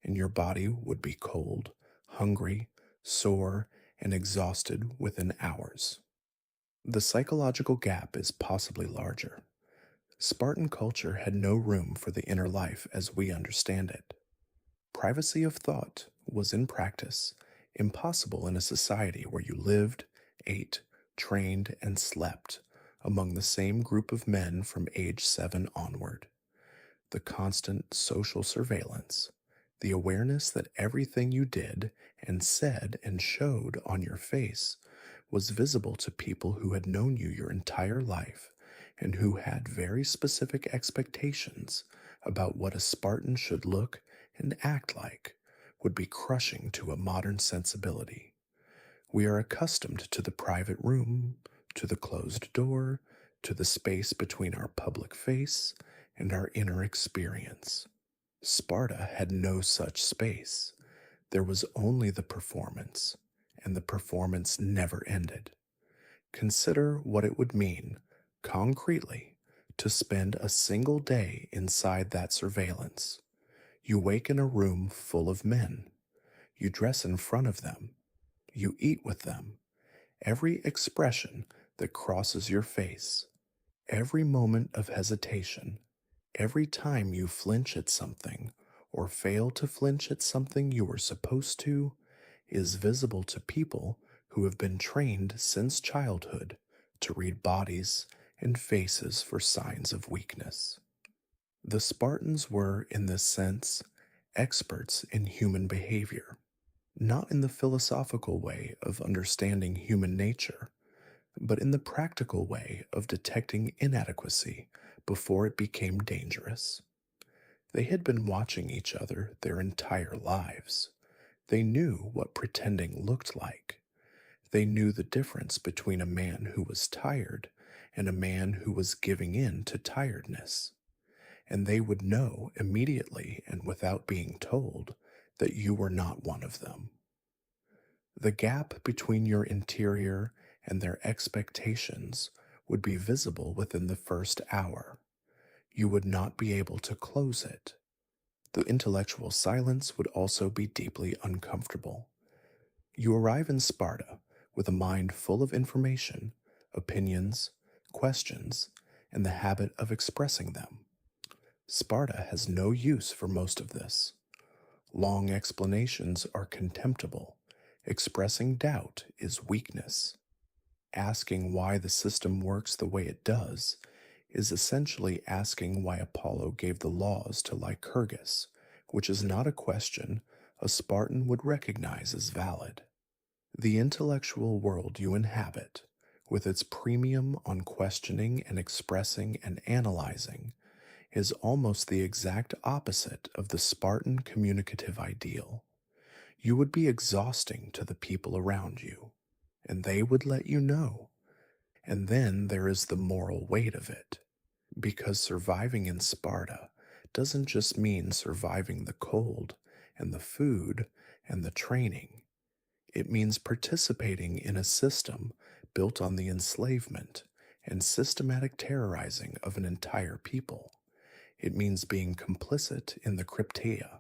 And your body would be cold, hungry, sore, and exhausted within hours. The psychological gap is possibly larger. Spartan culture had no room for the inner life as we understand it. Privacy of thought was in practice impossible in a society where you lived, ate, trained, and slept among the same group of men from age 7 onward. The constant social surveillance, the awareness that everything you did and said and showed on your face was visible to people who had known you your entire life and who had very specific expectations about what a Spartan should look and act like, would be crushing to a modern sensibility. We are accustomed to the private room, to the closed door, to the space between our public face and our inner experience. Sparta had no such space. There was only the performance, and the performance never ended. Consider what it would mean, concretely, to spend a single day inside that surveillance. You wake in a room full of men. You dress in front of them. You eat with them. Every expression that crosses your face, every moment of hesitation, every time you flinch at something or fail to flinch at something you were supposed to, is visible to people who have been trained since childhood to read bodies and faces for signs of weakness. The Spartans were, in this sense, experts in human behavior, not in the philosophical way of understanding human nature, but in the practical way of detecting inadequacy before it became dangerous. They had been watching each other their entire lives. They knew what pretending looked like. They knew the difference between a man who was tired and a man who was giving in to tiredness, and they would know immediately and without being told that you were not one of them. The gap between your interior and their expectations would be visible within the first hour. You would not be able to close it. The intellectual silence would also be deeply uncomfortable. You arrive in Sparta with a mind full of information, opinions, questions, and the habit of expressing them. Sparta has no use for most of this. Long explanations are contemptible. Expressing doubt is weakness. Asking why the system works the way it does is essentially asking why Apollo gave the laws to Lycurgus, which is not a question a Spartan would recognize as valid. The intellectual world you inhabit, with its premium on questioning and expressing and analyzing, is almost the exact opposite of the Spartan communicative ideal. You would be exhausting to the people around you, and they would let you know. And then there is the moral weight of it, because surviving in Sparta doesn't just mean surviving the cold and the food and the training. It means participating in a system built on the enslavement and systematic terrorizing of an entire people. It means being complicit in the krypteia.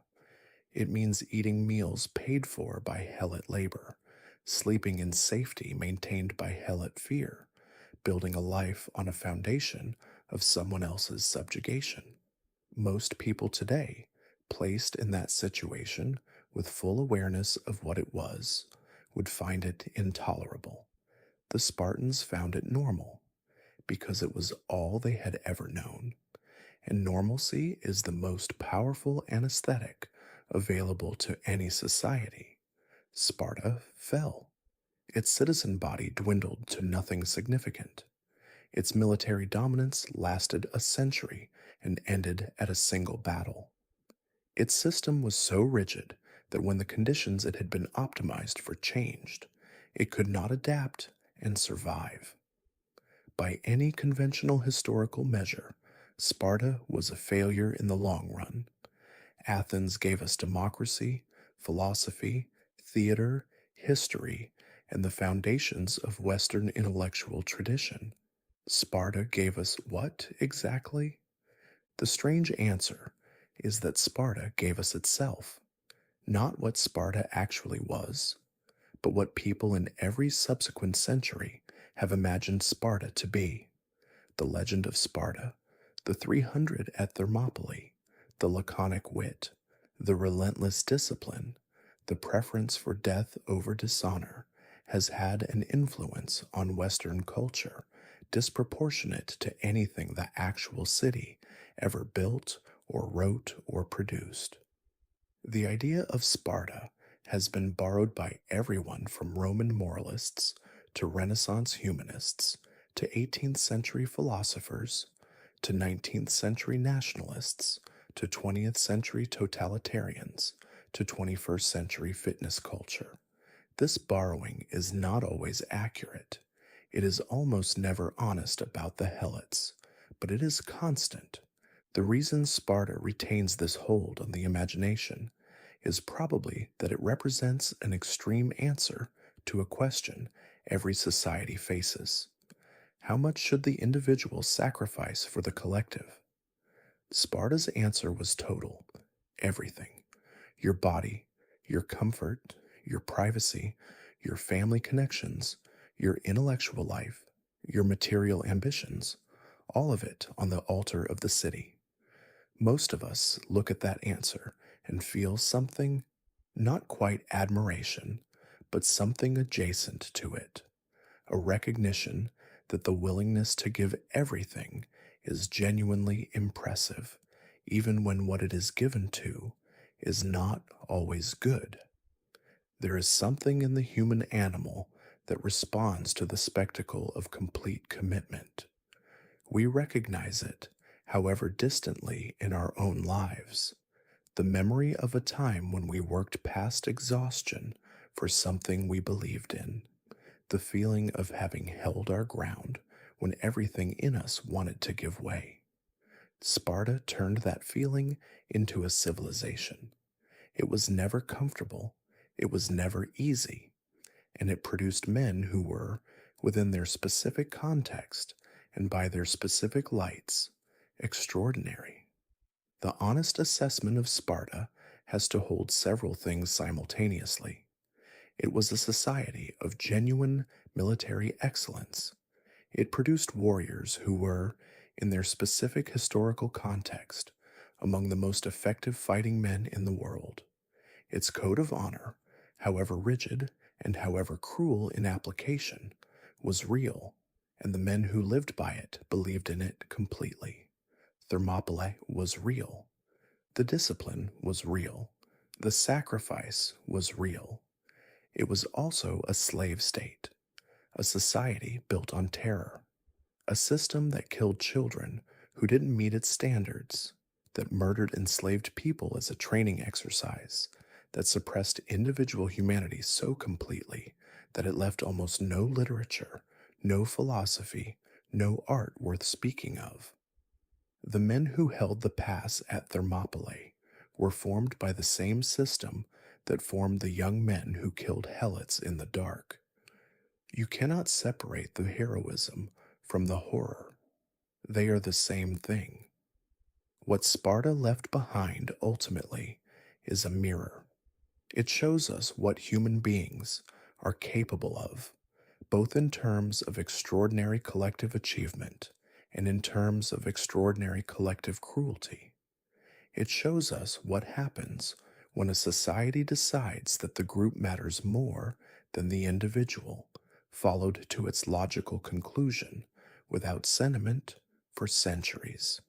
It means eating meals paid for by Helot labor, sleeping in safety maintained by Helot fear, building a life on a foundation of someone else's subjugation. Most people today, placed in that situation with full awareness of what it was, would find it intolerable. The Spartans found it normal because it was all they had ever known, and normalcy is the most powerful anesthetic available to any society. Sparta fell. Its citizen body dwindled to nothing significant. Its military dominance lasted a century and ended at a single battle. Its system was so rigid that when the conditions it had been optimized for changed, it could not adapt and survive. By any conventional historical measure, Sparta was a failure in the long run. Athens gave us democracy, philosophy, theater, history, and the foundations of Western intellectual tradition. Sparta gave us what exactly? The strange answer is that Sparta gave us itself, not what Sparta actually was, but what people in every subsequent century have imagined Sparta to be. The legend of Sparta, the 300 at Thermopylae, the laconic wit, the relentless discipline, the preference for death over dishonor, has had an influence on Western culture disproportionate to anything the actual city ever built or wrote or produced. The idea of Sparta has been borrowed by everyone from Roman moralists to Renaissance humanists to 18th century philosophers to 19th century nationalists to 20th century totalitarians to 21st century fitness culture. This borrowing is not always accurate. It is almost never honest about the Helots, but it is constant. The reason Sparta retains this hold on the imagination is probably that it represents an extreme answer to a question every society faces. How much should the individual sacrifice for the collective? Sparta's answer was total. Everything. Your body, your comfort, your privacy, your family connections, your intellectual life, your material ambitions, all of it on the altar of the city. Most of us look at that answer and feel something, not quite admiration, but something adjacent to it, a recognition that the willingness to give everything is genuinely impressive, even when what it is given to is not always good. There is something in the human animal that responds to the spectacle of complete commitment. We recognize it, however distantly, in our own lives. The memory of a time when we worked past exhaustion for something we believed in. the feeling of having held our ground when everything in us wanted to give way. Sparta turned that feeling into a civilization. It was never comfortable, it was never easy, and it produced men who were, within their specific context and by their specific lights, extraordinary. The honest assessment of Sparta has to hold several things simultaneously. It was a society of genuine military excellence. It produced warriors who were, in their specific historical context, among the most effective fighting men in the world. Its code of honor, however rigid and however cruel in application, was real, and the men who lived by it believed in it completely. Thermopylae was real. The discipline was real. The sacrifice was real. It was also a slave state, a society built on terror, a system that killed children who didn't meet its standards, that murdered enslaved people as a training exercise, that suppressed individual humanity so completely that it left almost no literature, no philosophy, no art worth speaking of. The men who held the pass at Thermopylae were formed by the same system that formed the young men who killed Helots in the dark. You cannot separate the heroism from the horror. They are the same thing. What Sparta left behind ultimately is a mirror. It shows us what human beings are capable of, both in terms of extraordinary collective achievement and in terms of extraordinary collective cruelty. It shows us what happens when a society decides that the group matters more than the individual, followed to its logical conclusion without sentiment for centuries.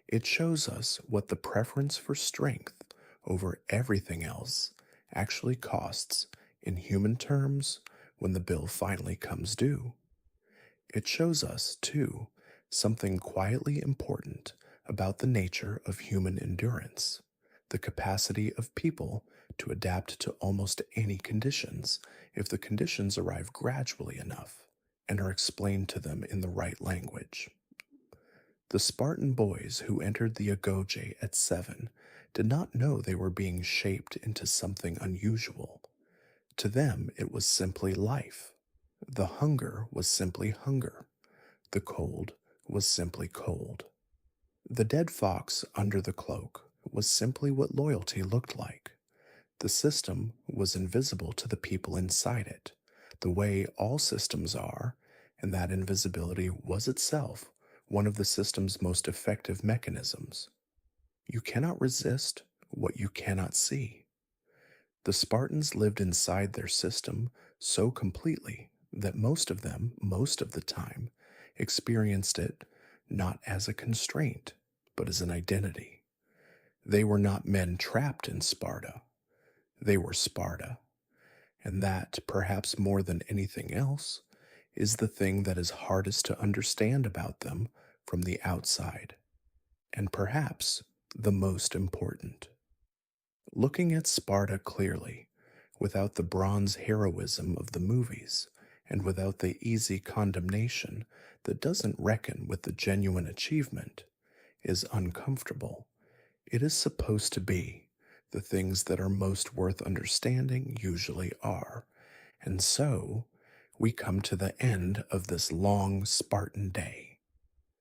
It shows us what the preference for strength over everything else actually costs in human terms when the bill finally comes due. It shows us, too, something quietly important about the nature of human endurance, the capacity of people to adapt to almost any conditions if the conditions arrive gradually enough and are explained to them in the right language. The Spartan boys who entered the agoge at 7 did not know they were being shaped into something unusual. To them, it was simply life. The hunger was simply hunger. The cold was simply cold. The dead fox under the cloak was simply what loyalty looked like. The system was invisible to the people inside it, the way all systems are, and that invisibility was itself one of the system's most effective mechanisms. You cannot resist what you cannot see. The Spartans lived inside their system so completely that most of them, most of the time, experienced it not as a constraint, but as an identity. They were not men trapped in Sparta. They were Sparta. And that, perhaps more than anything else, is the thing that is hardest to understand about them from the outside, and perhaps the most important. Looking at Sparta clearly, without the bronze heroism of the movies, and without the easy condemnation that doesn't reckon with the genuine achievement, is uncomfortable. It is supposed to be. The things that are most worth understanding usually are. And so, we come to the end of this long Spartan day.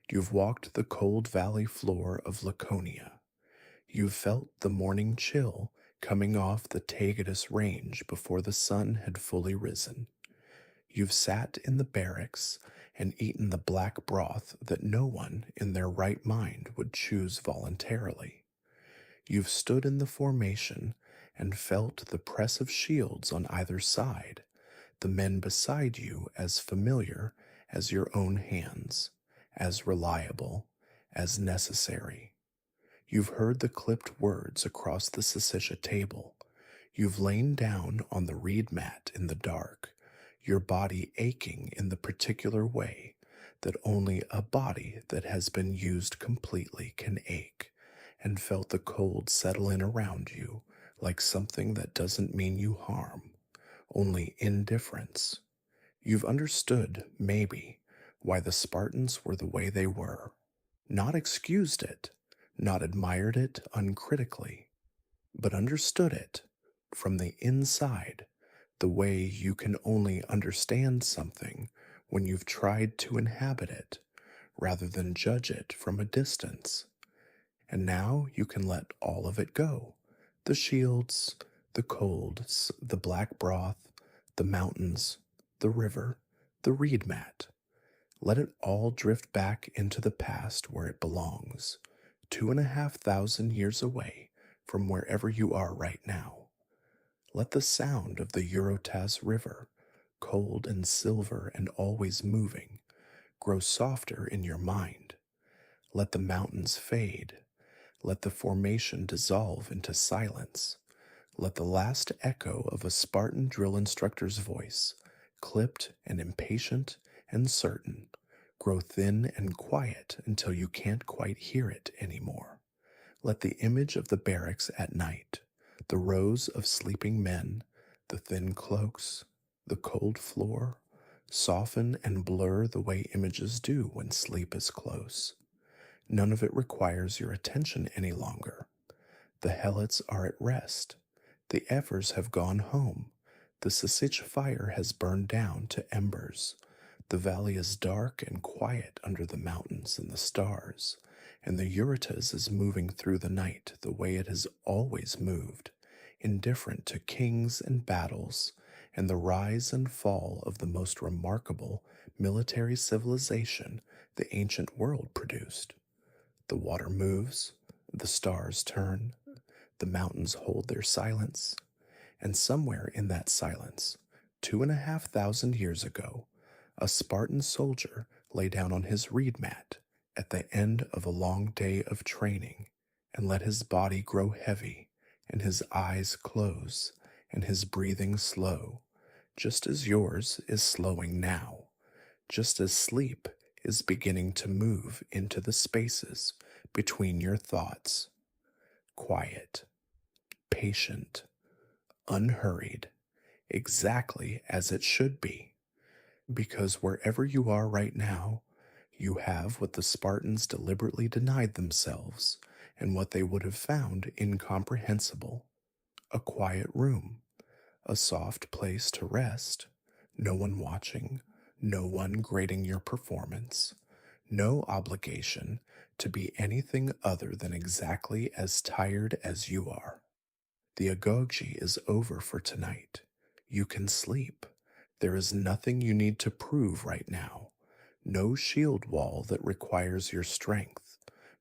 You've walked the cold valley floor of Laconia. You've felt the morning chill coming off the Tagetus range before the sun had fully risen. You've sat in the barracks and eaten the black broth that no one in their right mind would choose voluntarily. You've stood in the formation and felt the press of shields on either side, the men beside you as familiar as your own hands, as reliable, as necessary. You've heard the clipped words across the Syssitia table. You've lain down on the reed mat in the dark, your body aching in the particular way that only a body that has been used completely can ache, and felt the cold settle in around you like something that doesn't mean you harm, only indifference. You've understood, maybe, why the Spartans were the way they were. Not excused it, not admired it uncritically, but understood it from the inside, the way you can only understand something when you've tried to inhabit it rather than judge it from a distance. And now you can let all of it go: the shields, the colds, the black broth, the mountains, the river, the reed mat. Let it all drift back into the past where it belongs, 2,500 years away from wherever you are right now. Let the sound of the Eurotas River, cold and silver and always moving, grow softer in your mind. Let the mountains fade. Let the formation dissolve into silence. Let the last echo of a Spartan drill instructor's voice, clipped and impatient and certain, grow thin and quiet until you can't quite hear it anymore. Let the image of the barracks at night, the rows of sleeping men, the thin cloaks, the cold floor, soften and blur the way images do when sleep is close. None of it requires your attention any longer. The Helots are at rest. The Evers have gone home. The Sisich fire has burned down to embers. The valley is dark and quiet under the mountains and the stars, and the Eurotas is moving through the night the way it has always moved, indifferent to kings and battles and the rise and fall of the most remarkable military civilization the ancient world produced. The water moves, the stars turn, the mountains hold their silence, and somewhere in that silence, 2,500 years ago, a Spartan soldier lay down on his reed mat at the end of a long day of training and let his body grow heavy and his eyes close and his breathing slow, just as yours is slowing now, just as sleep is beginning to move into the spaces between your thoughts. Quiet, patient, unhurried, exactly as it should be. Because wherever you are right now, you have what the Spartans deliberately denied themselves and what they would have found incomprehensible: a quiet room, a soft place to rest, no one watching, no one grading your performance, no obligation to be anything other than exactly as tired as you are. The agoge is over for tonight. You can sleep. There is nothing you need to prove right now. No shield wall that requires your strength.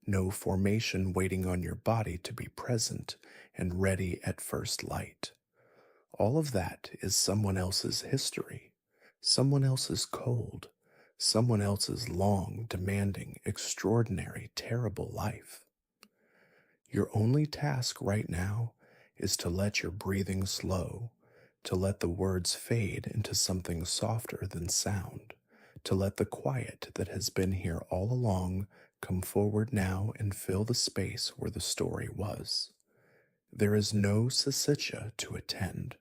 No formation waiting on your body to be present and ready at first light. All of that is someone else's history, someone else's cold, someone else's long, demanding, extraordinary, terrible life. Your only task right now is to let your breathing slow, to let the words fade into something softer than sound, to let the quiet that has been here all along come forward now and fill the space where the story was. There is no Syssitia to attend.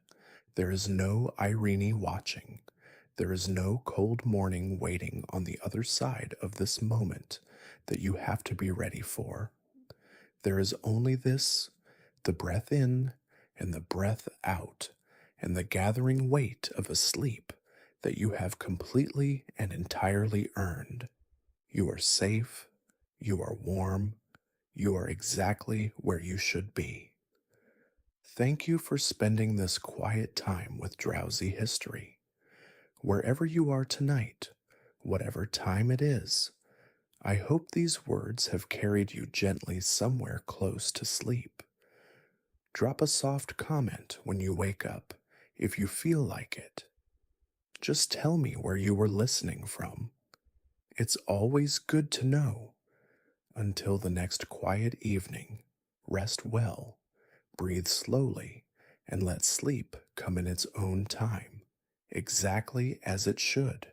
There is no Irene watching. There is no cold morning waiting on the other side of this moment that you have to be ready for. There is only this, the breath in and the breath out, and the gathering weight of a sleep that you have completely and entirely earned. You are safe, you are warm, you are exactly where you should be. Thank you for spending this quiet time with Drowsy History. Wherever you are tonight, whatever time it is, I hope these words have carried you gently somewhere close to sleep. Drop a soft comment when you wake up, if you feel like it. Just tell me where you were listening from. It's always good to know. Until the next quiet evening, rest well, breathe slowly, and let sleep come in its own time, exactly as it should.